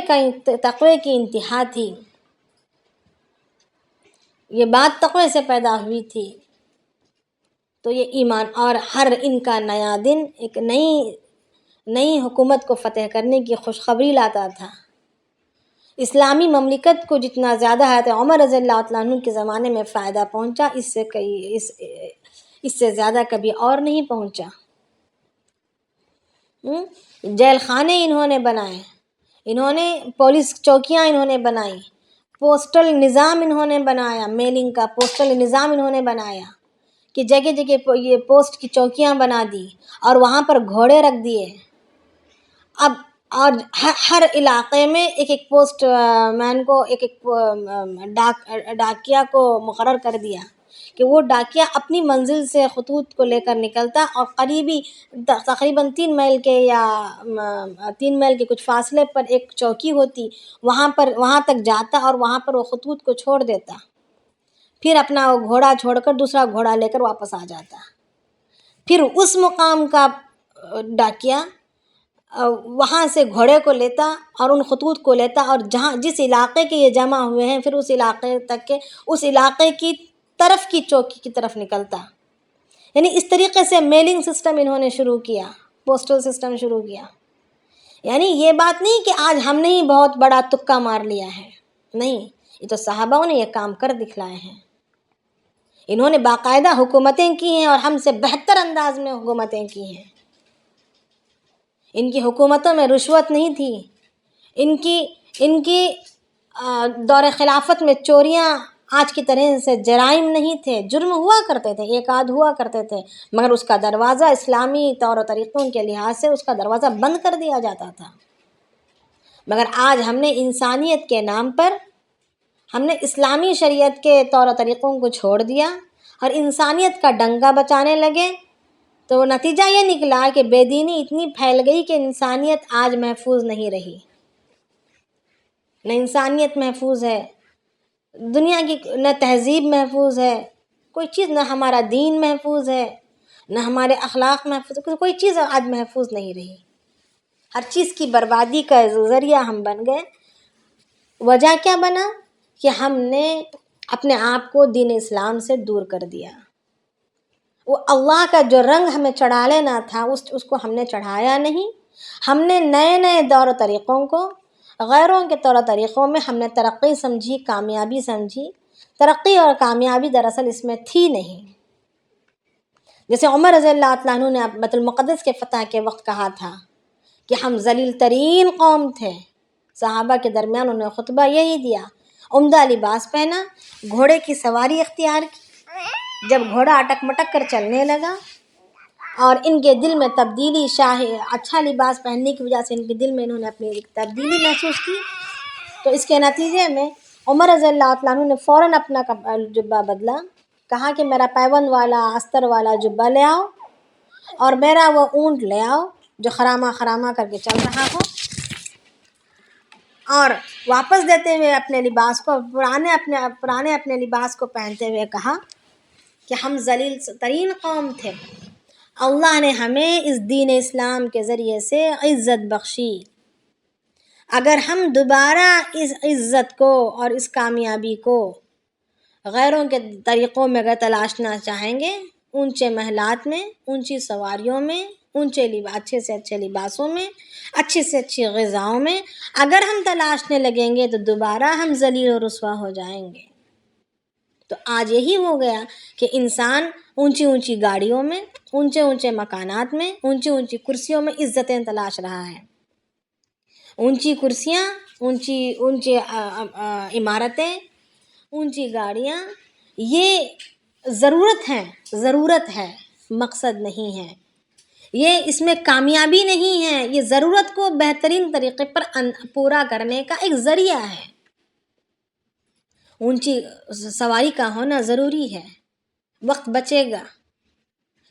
کی انتہا تھی، یہ بات تقوی سے پیدا ہوئی تھی. تو یہ ایمان اور ہر ان کا نیا دن ایک نئی حکومت کو فتح کرنے کی خوشخبری لاتا تھا. اسلامی مملکت کو جتنا زیادہ حضرت عمر رضی اللہ تعالیٰ عنہ کے زمانے میں فائدہ پہنچا، اس سے زیادہ کبھی اور نہیں پہنچا. جیل خانے انہوں نے بنائے، انہوں نے پولیس چوکیاں انہوں نے بنائی، پوسٹل نظام انہوں نے بنایا، میلنگ کا پوسٹل نظام انہوں نے بنایا کہ جگہ جگہ یہ پوسٹ کی چوکیاں بنا دی اور وہاں پر گھوڑے رکھ دیے. اب اور ہر علاقے میں ایک ایک پوسٹ مین کو، ایک ایک ڈاکیا کو مقرر کر دیا کہ وہ ڈاکیا اپنی منزل سے خطوط کو لے کر نکلتا اور قریبی تقریباً 3 میل کے یا 3 میل کے کچھ فاصلے پر ایک چوکی ہوتی، وہاں تک جاتا اور وہاں پر وہ خطوط کو چھوڑ دیتا، پھر اپنا وہ گھوڑا چھوڑ کر دوسرا گھوڑا لے کر واپس آ جاتا. پھر اس مقام کا ڈاکیا وہاں سے گھوڑے کو لیتا اور ان خطوط کو لیتا اور جس علاقے کے یہ جمع ہوئے ہیں پھر اس علاقے تک کے، اس علاقے کی طرف کی چوکی کی طرف نکلتا. یعنی اس طریقے سے میلنگ سسٹم انہوں نے شروع کیا، پوسٹل سسٹم شروع کیا. یعنی یہ بات نہیں کہ آج ہم نے ہی بہت بڑا تکا مار لیا ہے، نہیں، یہ تو صحابہ نے یہ کام کر دکھلائے ہیں. انہوں نے باقاعدہ حکومتیں کی ہیں اور ہم سے بہتر انداز میں حکومتیں کی ہیں. ان کی حکومتوں میں رشوت نہیں تھی، ان کی دور خلافت میں چوریاں آج کی طرح سے جرائم نہیں تھے. جرم ہوا کرتے تھے، ایک آدھ ہوا کرتے تھے، مگر اس کا دروازہ اسلامی طور و طریقوں کے لحاظ سے اس کا دروازہ بند کر دیا جاتا تھا. مگر آج ہم نے انسانیت کے نام پر ہم نے اسلامی شریعت کے طور و طریقوں کو چھوڑ دیا اور انسانیت کا ڈنگا بچانے لگے، تو نتیجہ یہ نکلا کہ بے دینی اتنی پھیل گئی کہ انسانیت آج محفوظ نہیں رہی. نہ انسانیت محفوظ ہے دنیا کی، نہ تہذیب محفوظ ہے کوئی چیز، نہ ہمارا دین محفوظ ہے، نہ ہمارے اخلاق محفوظ ہے، کوئی چیز آج محفوظ نہیں رہی. ہر چیز کی بربادی کا ذریعہ ہم بن گئے. وجہ کیا بنا کہ ہم نے اپنے آپ کو دین اسلام سے دور کر دیا. وہ اللہ کا جو رنگ ہمیں چڑھا لینا تھا اس کو ہم نے چڑھایا نہیں. ہم نے نئے نئے دور و طریقوں کو، غیروں کے طور و طریقوں میں ہم نے ترقی سمجھی، کامیابی سمجھی. ترقی اور کامیابی دراصل اس میں تھی نہیں. جیسے عمر رضی اللہ تعالیٰ عنہ نے بیت المقدس کے فتح کے وقت کہا تھا کہ ہم ذلیل ترین قوم تھے. صحابہ کے درمیان انہوں نے خطبہ یہی دیا، عمدہ لباس پہنا، گھوڑے کی سواری اختیار کی. جب گھوڑا اٹک مٹک کر چلنے لگا اور ان کے دل میں تبدیلی، اچھا لباس پہننے کی وجہ سے ان کے دل میں انہوں نے اپنی ایک تبدیلی محسوس کی، تو اس کے نتیجے میں عمر رضی اللہ تعالیٰ عنہ نے فوراً اپنا جبہ بدلا. کہا کہ میرا پیون والا استر والا جبہ لے آؤ اور میرا وہ اونٹ لے آؤ جو خرامہ خرامہ کر کے چل رہا ہو، اور واپس دیتے ہوئے اپنے لباس کو، پرانے اپنے لباس کو پہنتے ہوئے کہا کہ ہم ذلیل ترین قوم تھے، اللہ نے ہمیں اس دین اسلام کے ذریعے سے عزت بخشی. اگر ہم دوبارہ اس عزت کو اور اس کامیابی کو غیروں کے طریقوں میں اگر تلاشنا چاہیں گے، اونچے محلات میں، اونچی سواریوں میں، اچھے سے اچھے لباسوں میں، اچھی سے اچھی غذاؤں میں اگر ہم تلاشنے لگیں گے تو دوبارہ ہم ذلیل و رسوا ہو جائیں گے. تو آج یہی ہو گیا کہ انسان اونچی اونچی گاڑیوں میں، اونچے اونچے مکانات میں، اونچی اونچی کرسیوں میں عزتیں تلاش رہا ہے. اونچی کرسیاں، اونچی عمارتیں، اونچی گاڑیاں، یہ ضرورت ہے، مقصد نہیں ہے. یہ اس میں کامیابی نہیں ہے، یہ ضرورت کو بہترین طریقے پر پورا کرنے کا ایک ذریعہ ہے. اونچی سواری کا ہونا ضروری ہے، وقت بچے گا،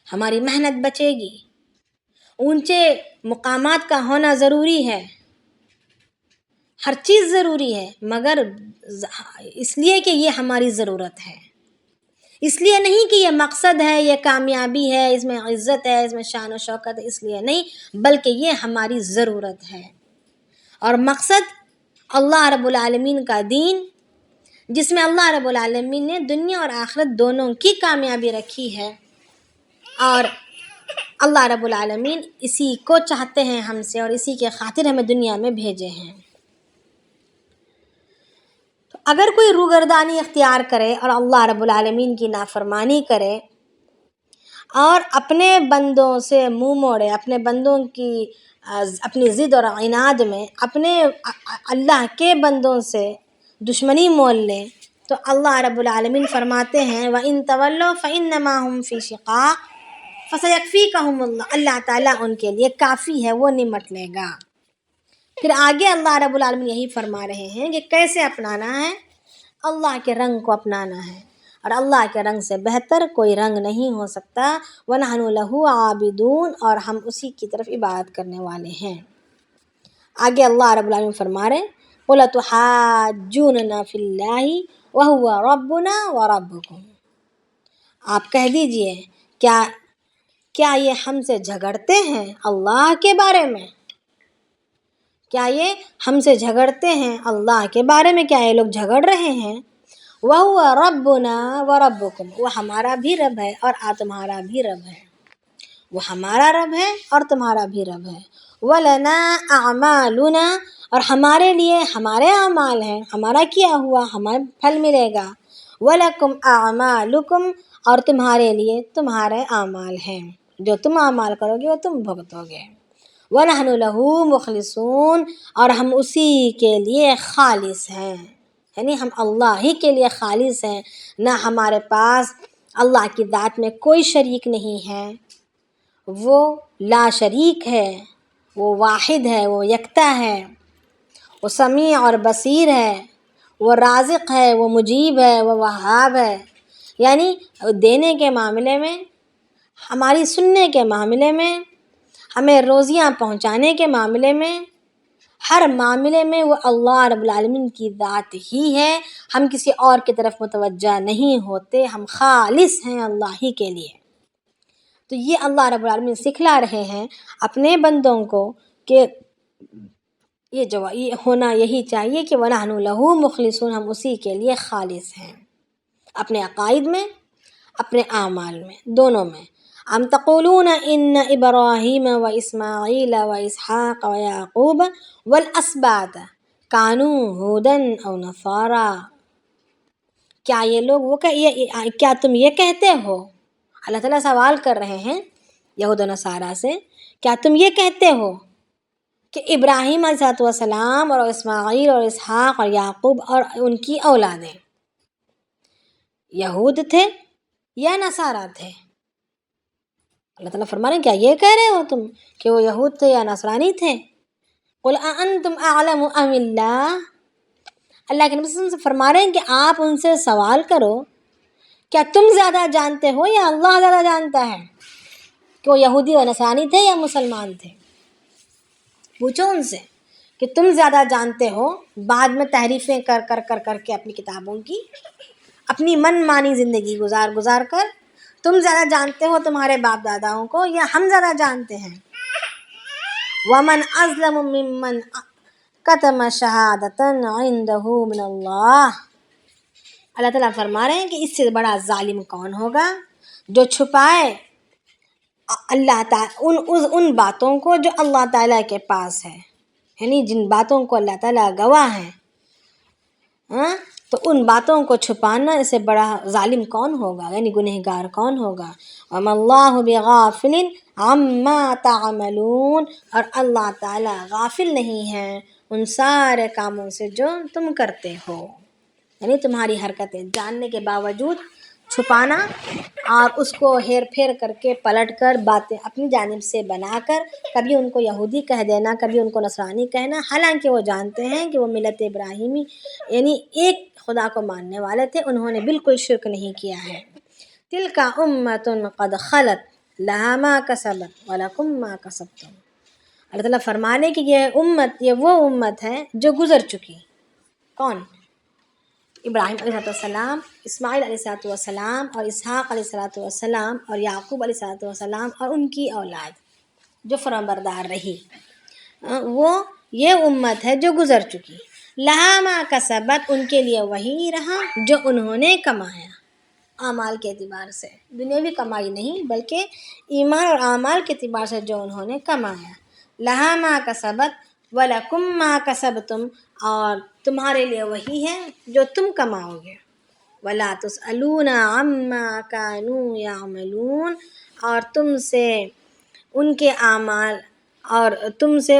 ہماری محنت بچے گی. اونچے مقامات کا ہونا ضروری ہے، ہر چیز ضروری ہے، مگر اس لیے کہ یہ ہماری ضرورت ہے، اس لیے نہیں کہ یہ مقصد ہے، یہ کامیابی ہے، اس میں عزت ہے، اس میں شان و شوکت ہے، اس لیے نہیں، بلکہ یہ ہماری ضرورت ہے. اور مقصد اللہ رب العالمین کا دین، جس میں اللہ رب العالمین نے دنیا اور آخرت دونوں کی کامیابی رکھی ہے، اور اللہ رب العالمین اسی کو چاہتے ہیں ہم سے اور اسی کے خاطر ہمیں دنیا میں بھیجے ہیں. تو اگر کوئی روگردانی اختیار کرے اور اللہ رب العالمین کی نافرمانی کرے اور اپنے بندوں سے منہ موڑے، اپنے بندوں کی اپنی ضد اور عناد میں اپنے اللہ کے بندوں سے دشمنی مول لیں تو اللہ رب العالمین فرماتے ہیں وَإِن تَوَلَّوْا فَإِنَّمَا هُمْ فِي شِقَاقٍ فَسَيَكْفِيكَهُمُ اللَّهُ، اللہ تعالیٰ ان کے لیے کافی ہے، وہ نمٹ لے گا۔ پھر آگے اللہ رب العالمین یہی فرما رہے ہیں کہ کیسے اپنانا ہے، اللہ کے رنگ کو اپنانا ہے، اور اللہ کے رنگ سے بہتر کوئی رنگ نہیں ہو سکتا۔ وَنَحْنُ لَهُ عَابِدُونَ، اور ہم اسی کی طرف عبادت کرنے والے ہیں۔ آگے اللہ رب العالمین فرما رہے ہیں قُلْ تُحَاجُّونَنَا فِي اللَّهِ وَهُوَ رَبُّنَا وَرَبُّكُمْ، آپ کہہ دیجئے کیا یہ ہم سے جھگڑتے ہیں اللہ کے بارے میں؟ کیا یہ ہم سے جھگڑتے ہیں اللہ کے بارے میں؟ کیا یہ لوگ جھگڑ رہے ہیں؟ وَهُوَ رَبُّنَا وَرَبُّكُمْ، وہ ہمارا بھی رب ہے اور تمہارا بھی رب ہے، وہ ہمارا رب ہے اور تمہارا بھی رب ہے۔ وَلَنَا أَعْمَالُنَا، اور ہمارے لیے ہمارے اعمال ہیں، ہمارا کیا ہوا ہمیں پھل ملے گا۔ وَلَكُمْ أَعْمَالُكُمْ، اور تمہارے لیے تمہارے اعمال ہیں، جو تم اعمال کرو گے وہ تم بھگتو گے۔ وَنَحْنُ لَهُ مُخْلِصُونَ، اور ہم اسی کے لیے خالص ہیں، یعنی ہم اللہ ہی کے لیے خالص ہیں، نہ ہمارے پاس اللہ کی ذات میں کوئی شریک نہیں ہے، وہ لا شریک ہے، وہ واحد ہے، وہ یکتا ہے، وہ سمیع اور بصیر ہے، وہ رازق ہے، وہ مجیب ہے، وہ وہاب ہے، یعنی دینے کے معاملے میں، ہماری سننے کے معاملے میں، ہمیں روزیاں پہنچانے کے معاملے میں، ہر معاملے میں وہ اللہ رب العالمین کی ذات ہی ہے، ہم کسی اور کی طرف متوجہ نہیں ہوتے، ہم خالص ہیں اللہ ہی کے لیے۔ تو یہ اللہ رب العالمین سکھلا رہے ہیں اپنے بندوں کو کہ یہ ہونا یہی چاہیے کہ وَنَحْنُ لَهُ مُخْلِصُونَ، ہم اسی کے لیے خالص ہیں، اپنے عقائد میں، اپنے اعمال میں، دونوں میں۔ ام تقولون ان ابراہیم و اسماعیل و اسحاق و یعقوب والاسباط کانوا ہودن او نصارا، کیا یہ لوگ کیا تم یہ کہتے ہو، اللہ تعالیٰ سوال کر رہے ہیں یہود و نصارہ سے، کیا تم یہ کہتے ہو کہ ابراہیم علیہ السلام اور اسماعیل اور اسحاق اور یعقوب اور ان کی اولادیں یہود تھے یا نصارہ تھے؟ اللہ تعالیٰ فرما رہے ہیں کیا یہ کہہ رہے ہو تم کہ وہ یہود تھے یا نصرانی تھے؟ قُلْ أَأَنْتُمْ أَعْلَمُ أَمِ اللَّهُ، اللہ کے نبی صلی اللہ علیہ وسلم سے فرما رہے ہیں کہ آپ ان سے سوال کرو کیا تم زیادہ جانتے ہو یا اللہ زیادہ جانتا ہے کہ وہ یہودی و نصرانی تھے یا مسلمان تھے؟ پوچھو ان سے کہ تم زیادہ جانتے ہو، بعد میں تحریفیں کر کے اپنی کتابوں کی، اپنی من مانی زندگی گزار کر تم زیادہ جانتے ہو تمہارے باپ داداؤں کو یا ہم زیادہ جانتے ہیں؟ وَمَنْ أَظْلَمُ مِمَّنْ كَتَمَ شَهَادَةً عِنْدَهُ مِنَ اللَّهِ، اللہ تعالیٰ فرما رہے ہیں کہ اس سے بڑا ظالم کون ہوگا جو چھپائے اللہ تعالیٰ ان باتوں کو جو اللہ تعالیٰ کے پاس ہے، یعنی جن باتوں کو اللہ تعالیٰ گواہ ہیں، تو ان باتوں کو چھپانا اس سے بڑا ظالم کون ہوگا، یعنی گنہگار کون ہوگا۔ وَمَا اللَّهُ بِغَافِلٍ عَمَّا تَعْمَلُونَ، اور اللہ تعالیٰ غافل نہیں ہے ان سارے کاموں سے جو تم کرتے ہو، یعنی تمہاری حرکتیں جاننے کے باوجود چھپانا اور اس کو ہیر پھیر کر کے پلٹ کر باتیں اپنی جانب سے بنا کر کبھی ان کو یہودی کہہ دینا، کبھی ان کو نصرانی کہنا، حالانکہ وہ جانتے ہیں کہ وہ ملت ابراہیمی یعنی ایک خدا کو ماننے والے تھے، انہوں نے بالکل شرک نہیں کیا ہے۔ تِلْکَ أُمَّةٌ قَدْ خَلَتْ لَهَا مَا كَسَبَتْ وَلَكُمْ مَا كَسَبْتُمْ، اللہ تعالیٰ فرمانے کہ یہ وہ امت ہے جو گزر چکی۔ کون؟ ابراہیم علیہ السلام، اسماعیل علیہ السلام اور اسحاق علیہ السلام اور یعقوب علیہ السلام اور ان کی اولاد جو فرمانبردار رہی، یہ امت ہے جو گزر چکی۔ لہا ما کسبت، ان کے لیے وہی رہا جو انہوں نے کمایا، اعمال کے اعتبار سے، دنیاوی کمائی نہیں بلکہ ایمان اور اعمال کے اعتبار سے جو انہوں نے کمایا۔ لہا ما کسبت وَلَكُمْ مَا كَسَبْتُمْ، اور تمہارے لیے وہی ہے جو تم کماؤ گے۔ وَلَا تُسْأَلُونَ عَمَّا كَانُوا يَعْمَلُونَ، اور تم سے ان کے اعمال اور تم سے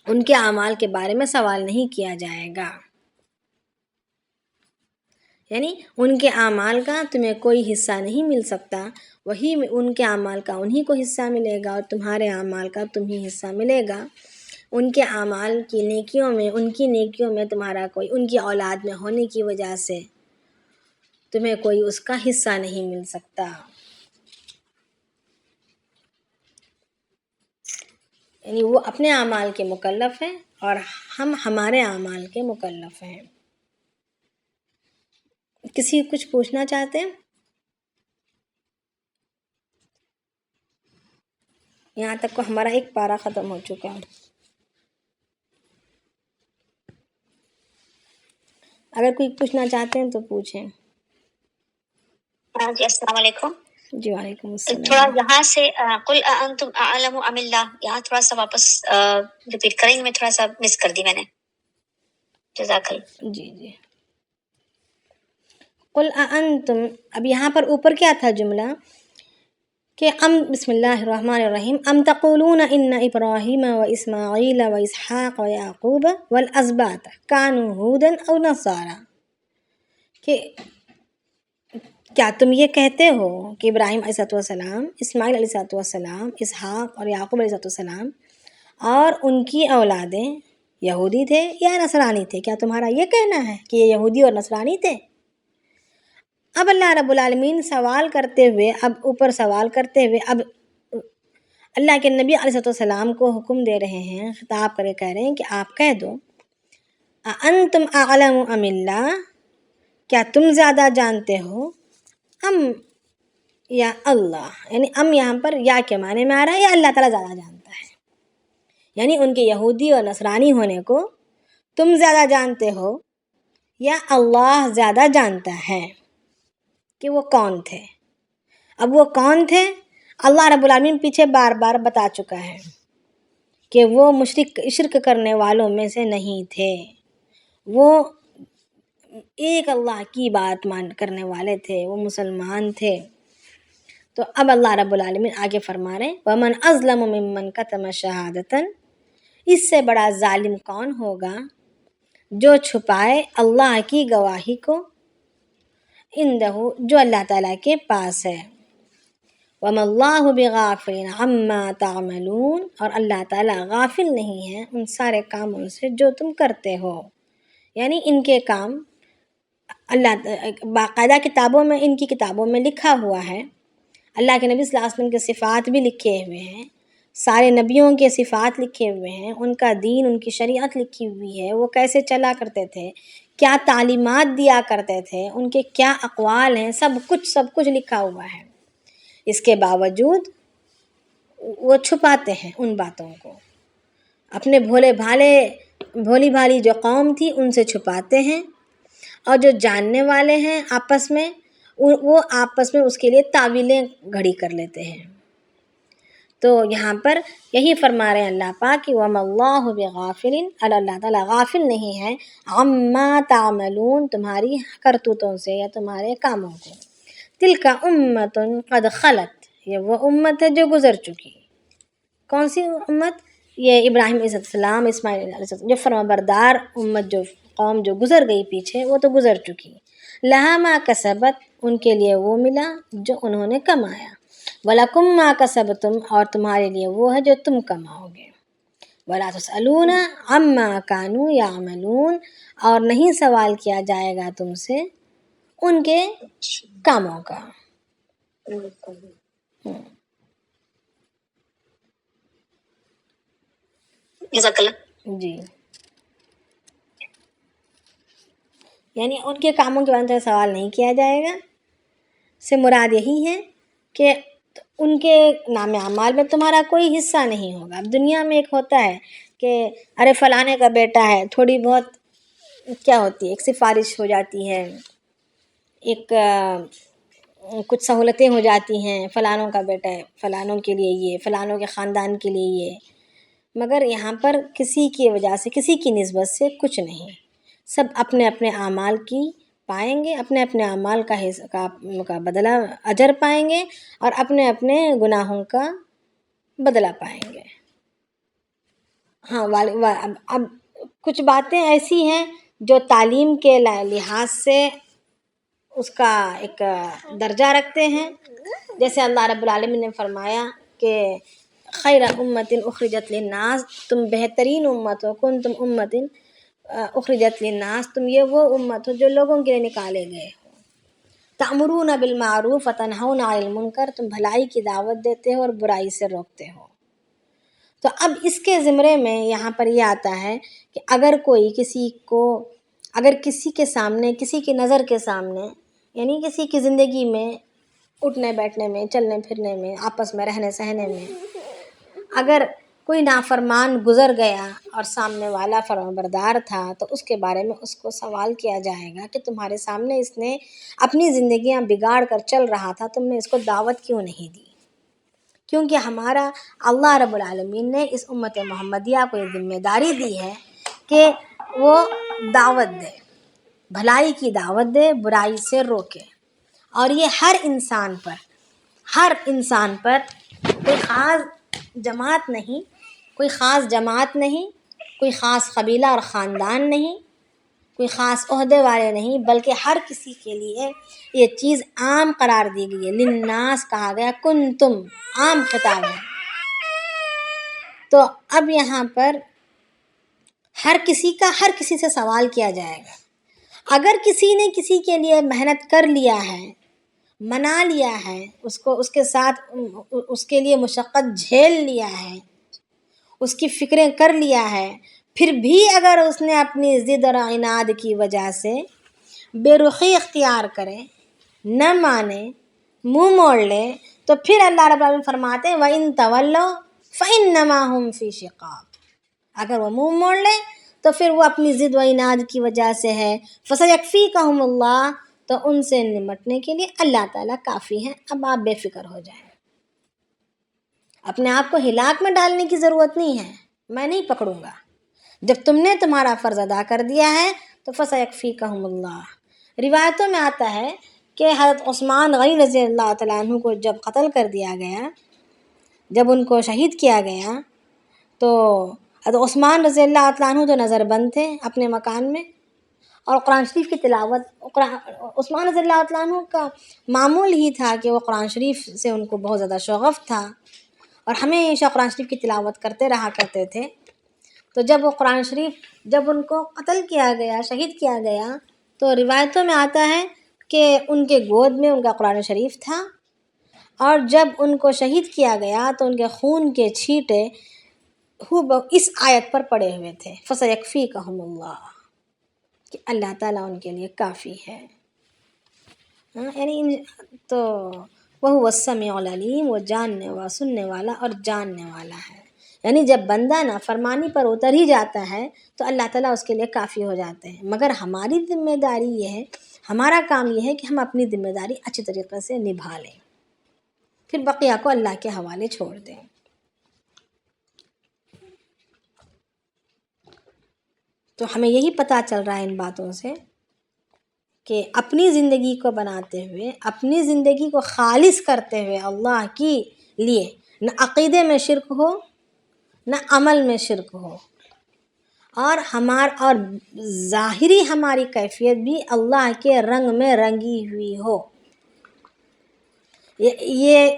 ان کے اعمال کے بارے میں سوال نہیں کیا جائے گا، یعنی ان کے اعمال کا تمہیں کوئی حصہ نہیں مل سکتا، وہی ان کے اعمال کا انہی کو حصہ ملے گا اور تمہارے اعمال کا تمہیں حصہ ملے گا۔ ان کے اعمال کی نیکیوں میں، ان کی نیکیوں میں تمہارا کوئی، ان کی اولاد میں ہونے کی وجہ سے تمہیں کوئی اس کا حصہ نہیں مل سکتا۔ یعنی وہ اپنے اعمال کے مکلف ہیں اور ہم ہمارے اعمال کے مکلف ہیں۔ کسی کچھ پوچھنا چاہتے ہیں؟ یہاں تک کو ہمارا ایک پارہ ختم ہو چکا ہے۔ اگر کوئی پوچھنا چاہتے ہیں تو پوچھیں۔ جی السلام علیکم۔ جی وعلیکم تھوڑا السلام۔ یہاں سے قل اانتم اعلم ام اللہ، یہاں تھوڑا سا واپس ریپیٹ کریں گے، میں تھوڑا سا مس کر دی میں نے۔ جزاک اللہ۔ جی جی، قل اانتم، اب یہاں پر اوپر کیا تھا جملہ کہ بسم اللہ الرحمن الرحیم، ام تقولون ان ابراہیم و اسماعیل و اسحاق و یعقوب والاسباط کانوا ہودا او نصارا، کہ کیا تم یہ کہتے ہو کہ ابراہیم علیہ السلام، اسماعیل علیہ السلام، اسحاق اور یعقوب علیہ السلام اور ان کی اولادیں یہودی تھے یا نصرانی تھے؟ کیا تمہارا یہ کہنا ہے کہ یہ یہودی اور نصرانی تھے؟ اب اللہ رب العالمین سوال کرتے ہوئے، اب اوپر سوال کرتے ہوئے، اب اللہ کے نبی علیہ السلام کو حکم دے رہے ہیں، خطاب کرے کہہ رہے ہیں کہ آپ کہہ دو انتم اعلم ام اللہ، کیا تم زیادہ جانتے ہو، ام یا اللہ، یعنی ام یہاں پر یا کے معنی میں آ رہا ہے، یا اللہ تعالیٰ زیادہ جانتا ہے، یعنی ان کے یہودی اور نصرانی ہونے کو تم زیادہ جانتے ہو یا اللہ زیادہ جانتا ہے کہ وہ کون تھے۔ اب وہ کون تھے؟ اللہ رب العالمین پیچھے بار بار بتا چکا ہے کہ وہ شرک کرنے والوں میں سے نہیں تھے، وہ ایک اللہ کی بات کرنے والے تھے، وہ مسلمان تھے۔ تو اب اللہ رب العالمین آگے فرما رہے وَمَنْ أَظْلَمُ مِمَّنْ كَتَمَ شَهَادَةً، اس سے بڑا ظالم کون ہوگا جو چھپائے اللہ کی گواہی کو، عندہ، جو اللہ تعالیٰ کے پاس ہے، وَمَا اللَّهُ بِغَافِلٍ عَمَّا تَعْمَلُونَ، اور اللہ تعالیٰ غافل نہیں ہے ان سارے کاموں سے جو تم کرتے ہو، یعنی ان کے کام اللہ باقاعدہ کتابوں میں، ان کی کتابوں میں لکھا ہوا ہے، اللہ کے نبی صلی اللہ علیہ وسلم کے صفات بھی لکھے ہوئے ہیں، سارے نبیوں کے صفات لکھے ہوئے ہیں، ان کا دین، ان کی شریعت لکھی ہوئی ہے، وہ کیسے چلا کرتے تھے، کیا تعلیمات دیا کرتے تھے، ان کے کیا اقوال ہیں، سب کچھ لکھا ہوا ہے۔ اس کے باوجود وہ چھپاتے ہیں ان باتوں کو، اپنے بھولی بھالی جو قوم تھی ان سے چھپاتے ہیں، اور جو جاننے والے ہیں آپس میں، وہ آپس میں اس کے لیے تعویلیں گھڑی کر لیتے ہیں۔ تو یہاں پر یہی فرما رہے ہیں اللہ پاک کہ وَمَا اللَّهُ بِغَافِلٍ، اللہ تعالیٰ غافل نہیں ہے، عَمَّا تَعْمَلُونَ، تمہاری کرتوتوں سے یا تمہارے کاموں کو۔ تِلْكَ أُمَّةٌ قَدْ خَلَتْ، یہ وہ امت ہے جو گزر چکی۔ کون سی امت؟ یہ ابراہیم علیہ السلام، اسماعیل علیہ السلام، جو فرمانبردار امت، جو قوم جو گزر گئی پیچھے، وہ تو گزر چکی۔ لَهَا مَا كَسَبَتْ، ان کے لیے وہ ملا جو انہوں نے کمایا، وَلَكُمْ مَا كَسَبْتُمْ، اور تمہارے لیے وہ ہے جو تم کماؤ گے، وَلَا تُسْأَلُونَ عَمَّا كَانُوا يَعْمَلُونَ، اور نہیں سوال کیا جائے گا تم سے ان کے کاموں کا۔ جزاک اللہ۔ جی، یعنی ان کے کاموں کے بارے میں سوال نہیں کیا جائے گا، سے مراد یہی ہے کہ ان کے نام اعمال میں تمہارا کوئی حصہ نہیں ہوگا۔ اب دنیا میں ایک ہوتا ہے کہ ارے فلانے کا بیٹا ہے، تھوڑی بہت کیا ہوتی ہے، ایک سفارش ہو جاتی ہے، ایک کچھ سہولتیں ہو جاتی ہیں، فلانوں کا بیٹا ہے، فلانوں کے لیے یہ، فلانوں کے خاندان کے لیے یہ، مگر یہاں پر کسی کی وجہ سے، کسی کی نسبت سے کچھ نہیں، سب اپنے اپنے اعمال کی پائیں گے، اپنے اپنے اعمال کا بدلہ اجر پائیں گے، اور اپنے اپنے گناہوں کا بدلہ پائیں گے۔ ہاں اب کچھ باتیں ایسی ہیں جو تعلیم کے لحاظ سے اس کا ایک درجہ رکھتے ہیں، جیسے اللہ رب العالمین نے فرمایا کہ خیر امت اخرجت للناس، تم بہترین امت ہو، کنتم امت اخرجت للناس، تم یہ وہ امت ہو جو لوگوں کے لیے نکالے گئے ہو، تأمرون بالمعروف وتنہون عن المنکر، تم بھلائی کی دعوت دیتے ہو اور برائی سے روکتے ہو۔ تو اب اس کے زمرے میں یہاں پر یہ آتا ہے کہ اگر کسی کے سامنے، کسی کی نظر کے سامنے، یعنی کسی کی زندگی میں اٹھنے بیٹھنے میں، چلنے پھرنے میں، آپس میں رہنے سہنے میں اگر کوئی نافرمان گزر گیا اور سامنے والا فرمانبردار تھا، تو اس کے بارے میں اس کو سوال کیا جائے گا کہ تمہارے سامنے اس نے اپنی زندگیاں بگاڑ کر چل رہا تھا، تم نے اس کو دعوت کیوں نہیں دی؟ کیونکہ ہمارا اللہ رب العالمین نے اس امت محمدیہ کو یہ ذمہ داری دی ہے کہ وہ دعوت دے، بھلائی کی دعوت دے، برائی سے روکے، اور یہ ہر انسان پر کوئی خاص جماعت نہیں، کوئی خاص قبیلہ اور خاندان نہیں، کوئی خاص عہدے والے نہیں، بلکہ ہر کسی کے لیے یہ چیز عام قرار دی گئی ہے۔ للناس کہا گیا، کنتم عام خطاب ہے۔ تو اب یہاں پر ہر کسی سے سوال کیا جائے گا۔ اگر کسی نے کسی کے لیے محنت کر لیا ہے، منا لیا ہے، اس کے ساتھ اس کے لیے مشقت جھیل لیا ہے، اس کی فکریں کر لیا ہے، پھر بھی اگر اس نے اپنی ضد اور عناد کی وجہ سے بے رخی اختیار کرے، نہ مانے، منہ موڑ لے، تو پھر اللہ رب العالمین فرماتے ہیں وَإِن تَوَلَّوْا فَإِنَّمَا هُمْ فِي شِقَاقٍ، اگر وہ منہ موڑ لے تو پھر وہ اپنی ضد و عناد کی وجہ سے ہے۔ فَسَيَكْفِيكَهُمُ اللَّهُ، تو ان سے نمٹنے کے لیے اللہ تعالیٰ کافی ہیں۔ اب آپ بے فکر ہو جائیں، اپنے آپ کو ہلاک میں ڈالنے کی ضرورت نہیں ہے، میں نہیں پکڑوں گا۔ جب تم نے تمہارا فرض ادا کر دیا ہے تو فَسَيَكْفِيكَهُمُ اللَّهُ۔ روایتوں میں آتا ہے کہ حضرت عثمان غنی رضی اللہ تعالیٰ عنہ کو جب قتل کر دیا گیا، جب ان کو شہید کیا گیا، تو حضرت عثمان رضی اللہ تعالیٰ عنہ تو نظر بند تھے اپنے مکان میں، اور قرآن شریف کی تلاوت، عثمان رضی اللہ تعالیٰ عنہ کا معمول ہی تھا کہ وہ قرآن شریف سے ان کو بہت زیادہ شغف تھا، اور ہمیشہ قرآن شریف کی تلاوت کرتے رہا کرتے تھے۔ تو جب وہ قرآن شریف، جب ان کو قتل کیا گیا، شہید کیا گیا، تو روایتوں میں آتا ہے کہ ان کے گود میں ان کا قرآن شریف تھا، اور جب ان کو شہید کیا گیا تو ان کے خون کے چھینٹے اس آیت پر پڑے ہوئے تھے، فَسَيَكْفِيكَهُمُ اللَّهُ، کہ اللہ تعالیٰ ان کے لیے کافی ہے۔ یعنی تو وَهُوَ السَّمِيعُ الْعَلِيمُ، وہ جاننے والا، سننے والا اور جاننے والا ہے۔ یعنی جب بندہ نافرمانی پر اتر ہی جاتا ہے تو اللہ تعالیٰ اس کے لیے کافی ہو جاتے ہیں، مگر ہماری ذمہ داری یہ ہے، ہمارا کام یہ ہے کہ ہم اپنی ذمہ داری اچھی طریقے سے نبھا لیں، پھر بقیہ کو اللہ کے حوالے چھوڑ دیں۔ تو ہمیں یہی پتہ چل رہا ہے ان باتوں سے کہ اپنی زندگی کو بناتے ہوئے، اپنی زندگی کو خالص کرتے ہوئے اللہ کے لیے، نہ عقیدے میں شرک ہو، نہ عمل میں شرک ہو، اور ظاہری ہماری کیفیت بھی اللہ کے رنگ میں رنگی ہوئی ہو، یہ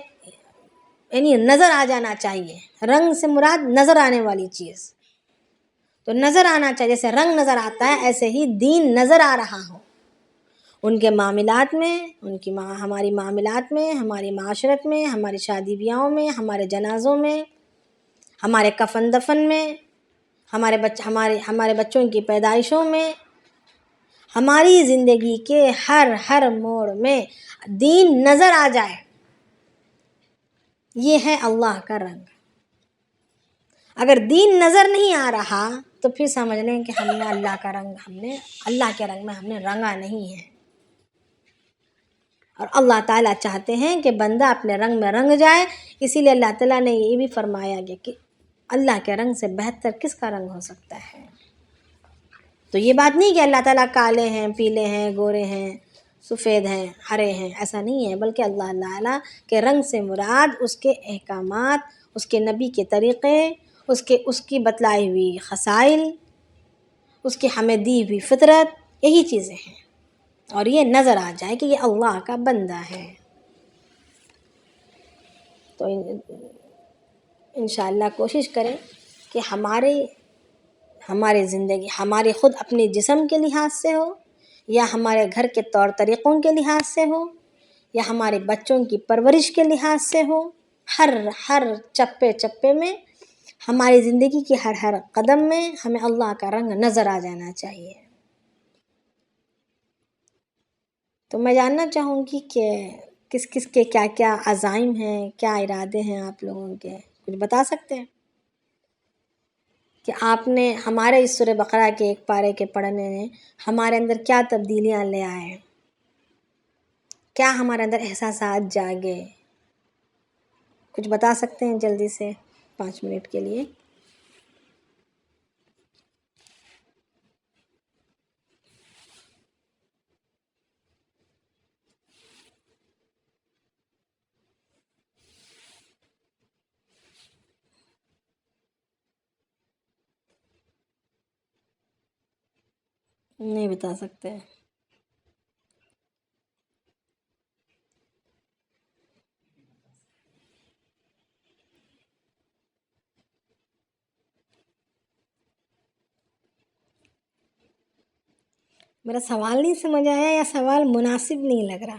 یعنی نظر آ جانا چاہیے۔ رنگ سے مراد نظر آنے والی چیز، تو نظر آنا چاہیے، جیسے رنگ نظر آتا ہے ایسے ہی دین نظر آ رہا ہو، ان کے معاملات میں، ہماری معاملات میں، ہماری معاشرت میں، ہماری شادی بیاہوں میں، ہمارے جنازوں میں، ہمارے کفن دفن میں، ہمارے بچوں کی پیدائشوں میں، ہماری زندگی کے ہر موڑ میں دین نظر آ جائے، یہ ہے اللہ کا رنگ۔ اگر دین نظر نہیں آ رہا تو پھر سمجھ لیں کہ ہم نے اللہ کے رنگ میں ہم نے رنگا نہیں ہے، اور اللہ تعالیٰ چاہتے ہیں کہ بندہ اپنے رنگ میں رنگ جائے، اسی لیے اللہ تعالیٰ نے یہ بھی فرمایا کہ اللہ کے رنگ سے بہتر کس کا رنگ ہو سکتا ہے۔ تو یہ بات نہیں کہ اللہ تعالیٰ کالے ہیں، پیلے ہیں، گورے ہیں، سفید ہیں، ہرے ہیں، ایسا نہیں ہے، بلکہ اللہ تعالیٰ کے رنگ سے مراد اس کے احکامات، اس کے نبی کے طریقے، اس کی بتلائی ہوئی خصائل، اس کی ہمیں دی ہوئی فطرت، یہی چیزیں ہیں، اور یہ نظر آ جائے کہ یہ اللہ کا بندہ ہے، تو انشاءاللہ کوشش کریں کہ ہماری زندگی ہماری خود اپنی جسم کے لحاظ سے ہو، یا ہمارے گھر کے طور طریقوں کے لحاظ سے ہو، یا ہمارے بچوں کی پرورش کے لحاظ سے ہو، ہر چپے چپے میں، ہماری زندگی کی ہر قدم میں ہمیں اللہ کا رنگ نظر آ جانا چاہیے۔ تو میں جاننا چاہوں گی کہ کس کس کے کیا کیا عزائم ہیں، کیا ارادے ہیں آپ لوگوں کے، کچھ بتا سکتے ہیں کہ آپ نے ہمارے اس سورہ بقرہ کے ایک پارے کے پڑھنے نے ہمارے اندر کیا تبدیلیاں لے آئے، کیا ہمارے اندر احساسات جاگے، کچھ بتا سکتے ہیں جلدی سے 5 منٹ کے لیے؟ نہیں بتا سکتے؟ میرا سوال نہیں سمجھ آیا یا سوال مناسب نہیں لگ رہا؟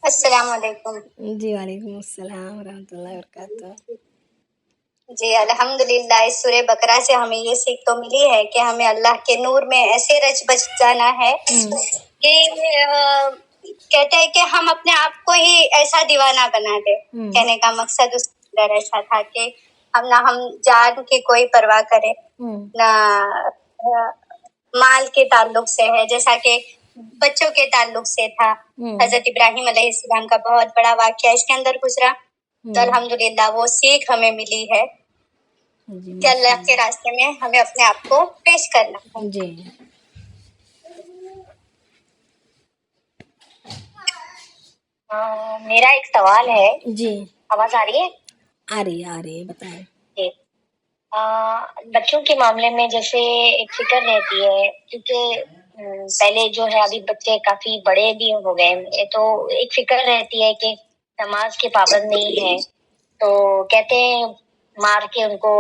السلام علیکم۔ جی وعلیکم السلام ورحمۃ اللہ وبرکاتہ۔ جی الحمدللہ، اس سورہ بقرہ سے ہمیں یہ سیکھ تو ملی ہے کہ ہمیں اللہ کے نور میں ایسے رچ بچ جانا ہے کہ کہتے ہیں کہ ہم اپنے آپ کو ہی ایسا دیوانہ بنا دیں۔ کہنے کا مقصد اس کے اندر ایسا تھا کہ ہم جان کی کوئی پرواہ کریں نہ مال کے تعلق سے ہے، جیسا کہ بچوں کے تعلق سے تھا۔ حضرت ابراہیم علیہ السلام کا بہت بڑا واقعہ اس کے اندر گزرا، تو الحمدللہ وہ سیکھ ہمیں ملی ہے کہ اللہ کے راستے میں ہمیں اپنے آپ کو پیش کرنا ہے۔ جی میرا ایک سوال ہے، جی آواز آ رہی ہے؟ آ رہی ہے، بتائیں۔ جی بچوں کے معاملے میں جیسے ایک فکر رہتی ہے، کیونکہ پہلے جو ہے ابھی بچے کافی بڑے بھی ہو گئے، تو ایک فکر رہتی ہے کہ نماز کے پابند نہیں ہے، تو کہتے ہیں مار کے ان کو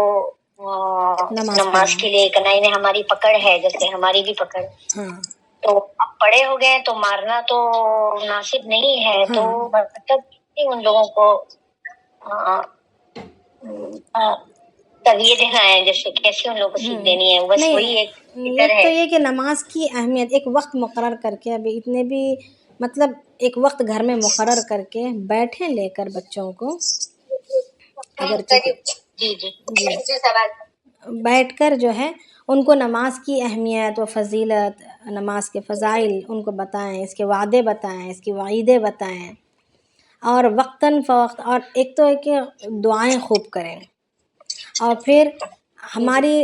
نماز کے لیے کنائی میں ہماری پکڑ ہے، جیسے ہماری بھی پکڑ، تو اب بڑے ہو گئے تو مارنا تو مناسب نہیں ہے، تو مطلب ان لوگوں کو تربیت دینا ہے، جیسے کیسے ان لوگوں کو سیکھ دینی ہے، بس وہی ایک فکر ہے۔ تو یہ کہ نماز کی اہمیت ایک وقت مقرر کر کے، ابھی اتنے بھی مطلب ایک وقت گھر میں مقرر کر کے بیٹھیں لے کر بچوں کو، اگر بیٹھ کر جو ہے ان کو نماز کی اہمیت و فضیلت، نماز کے فضائل ان کو بتائیں، اس کے وعدے بتائیں، اس کی وعیدیں بتائیں، اور وقتاً فوقت، اور ایک تو ہے کہ دعائیں خوب کریں، اور پھر ہماری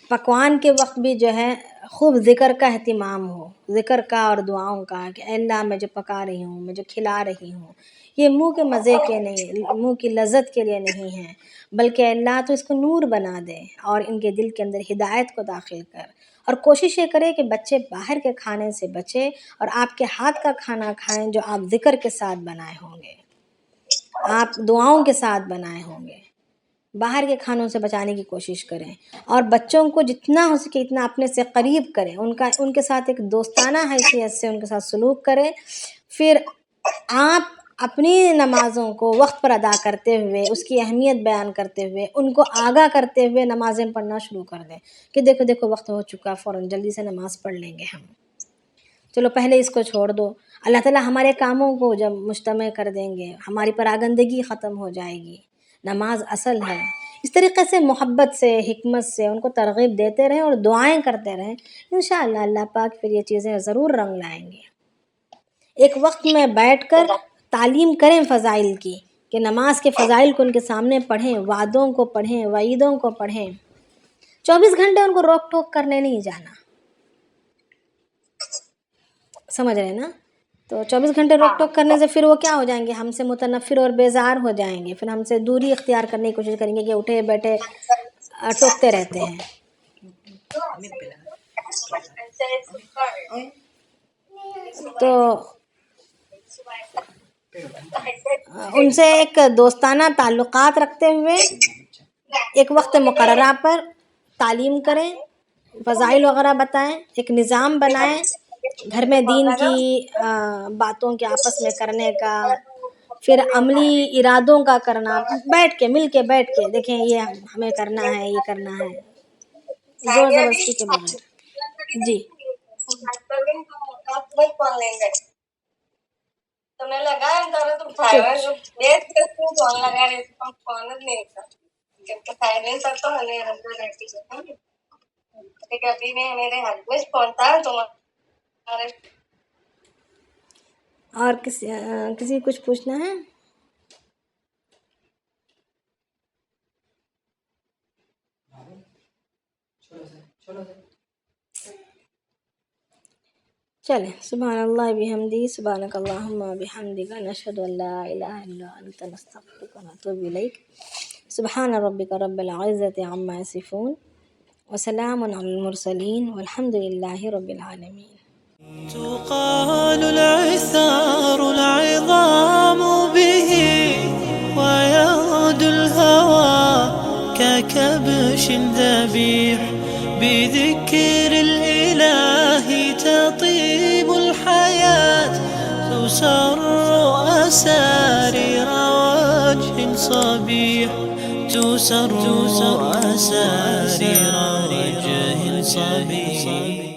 پکوان کے وقت بھی جو ہے خوب ذکر کا اہتمام ہو، ذکر کا اور دعاؤں کا، کہ اے اللہ میں جو پکا رہی ہوں، میں جو کھلا رہی ہوں، یہ منہ کے مزے کے نہیں، منہ کی لذت کے لیے نہیں ہے، بلکہ اللہ تو اس کو نور بنا دے اور ان کے دل کے اندر ہدایت کو داخل کر، اور کوشش یہ کرے کہ بچے باہر کے کھانے سے بچے اور آپ کے ہاتھ کا کھانا کھائیں جو آپ ذکر کے ساتھ بنائے ہوں گے، آپ دعاؤں کے ساتھ بنائے ہوں گے۔ باہر کے کھانوں سے بچانے کی کوشش کریں، اور بچوں کو جتنا ہو سکے اتنا اپنے سے قریب کریں، ان کے ساتھ ایک دوستانہ حیثیت سے ان کے ساتھ سلوک کریں۔ پھر آپ اپنی نمازوں کو وقت پر ادا کرتے ہوئے، اس کی اہمیت بیان کرتے ہوئے، ان کو آگاہ کرتے ہوئے نمازیں پڑھنا شروع کر دیں کہ دیکھو وقت ہو چکا، فوراً جلدی سے نماز پڑھ لیں گے ہم، چلو پہلے اس کو چھوڑ دو۔ اللہ تعالیٰ ہمارے کاموں کو جب مجتمع کر دیں گے، ہماری پراگندگی ختم ہو جائے گی، نماز اصل ہے۔ اس طریقے سے محبت سے، حکمت سے ان کو ترغیب دیتے رہیں اور دعائیں کرتے رہیں، انشاءاللہ اللہ پاک پھر یہ چیزیں ضرور رنگ لائیں گے۔ ایک وقت میں بیٹھ کر تعلیم کریں فضائل کی، کہ نماز کے فضائل کو ان کے سامنے پڑھیں، وعدوں کو پڑھیں، وعیدوں کو پڑھیں، 24 گھنٹے ان کو روک ٹوک کرنے نہیں جانا، سمجھ رہے نا؟ تو 24 گھنٹے روک ٹوک کرنے سے پھر وہ کیا ہو جائیں گے، ہم سے متنفر اور بیزار ہو جائیں گے، پھر ہم سے دوری اختیار کرنے کی کوشش کریں گے کہ اٹھے بیٹھے ٹوکتے رہتے ہیں. تو ان سے ایک دوستانہ تعلقات رکھتے ہوئے ایک وقت مقررہ پر تعلیم کریں، فضائل وغیرہ بتائیں، ایک نظام بنائیں گھر میں دین کی باتوں کے آپس میں کرنے کا، پھر عملی ارادوں کا کرنا، بیٹھ کے مل کے بیٹھ کے دیکھیں یہ ہمیں کرنا ہے، یہ کرنا ہے، زور زبردستی کے بغیر. جی تو میں لگایا تم فون لگا رہے تھے فون نہیں تھا تو ابھی میں میرے ہاتھ میں فون تھا تمہارے. اور کسی کچھ پوچھنا ہے؟ چلیں. سبحان اللہ بحمدی، سبحانک اللہم بحمدک، نشہد ان لا الہ الا انت، نستغفرک ونتوب الیک. سبحان ربک رب العزۃ عما یصفون، وسلام علی المرسلین، والحمد للہ رب العالمین. تقال العثار العظام به ويغدو الهوى ككبش ذبيح، بذكر الإله تطيب الحياة، تسر أسارير وجه صبيح، تسر أسارير وجه صبيح.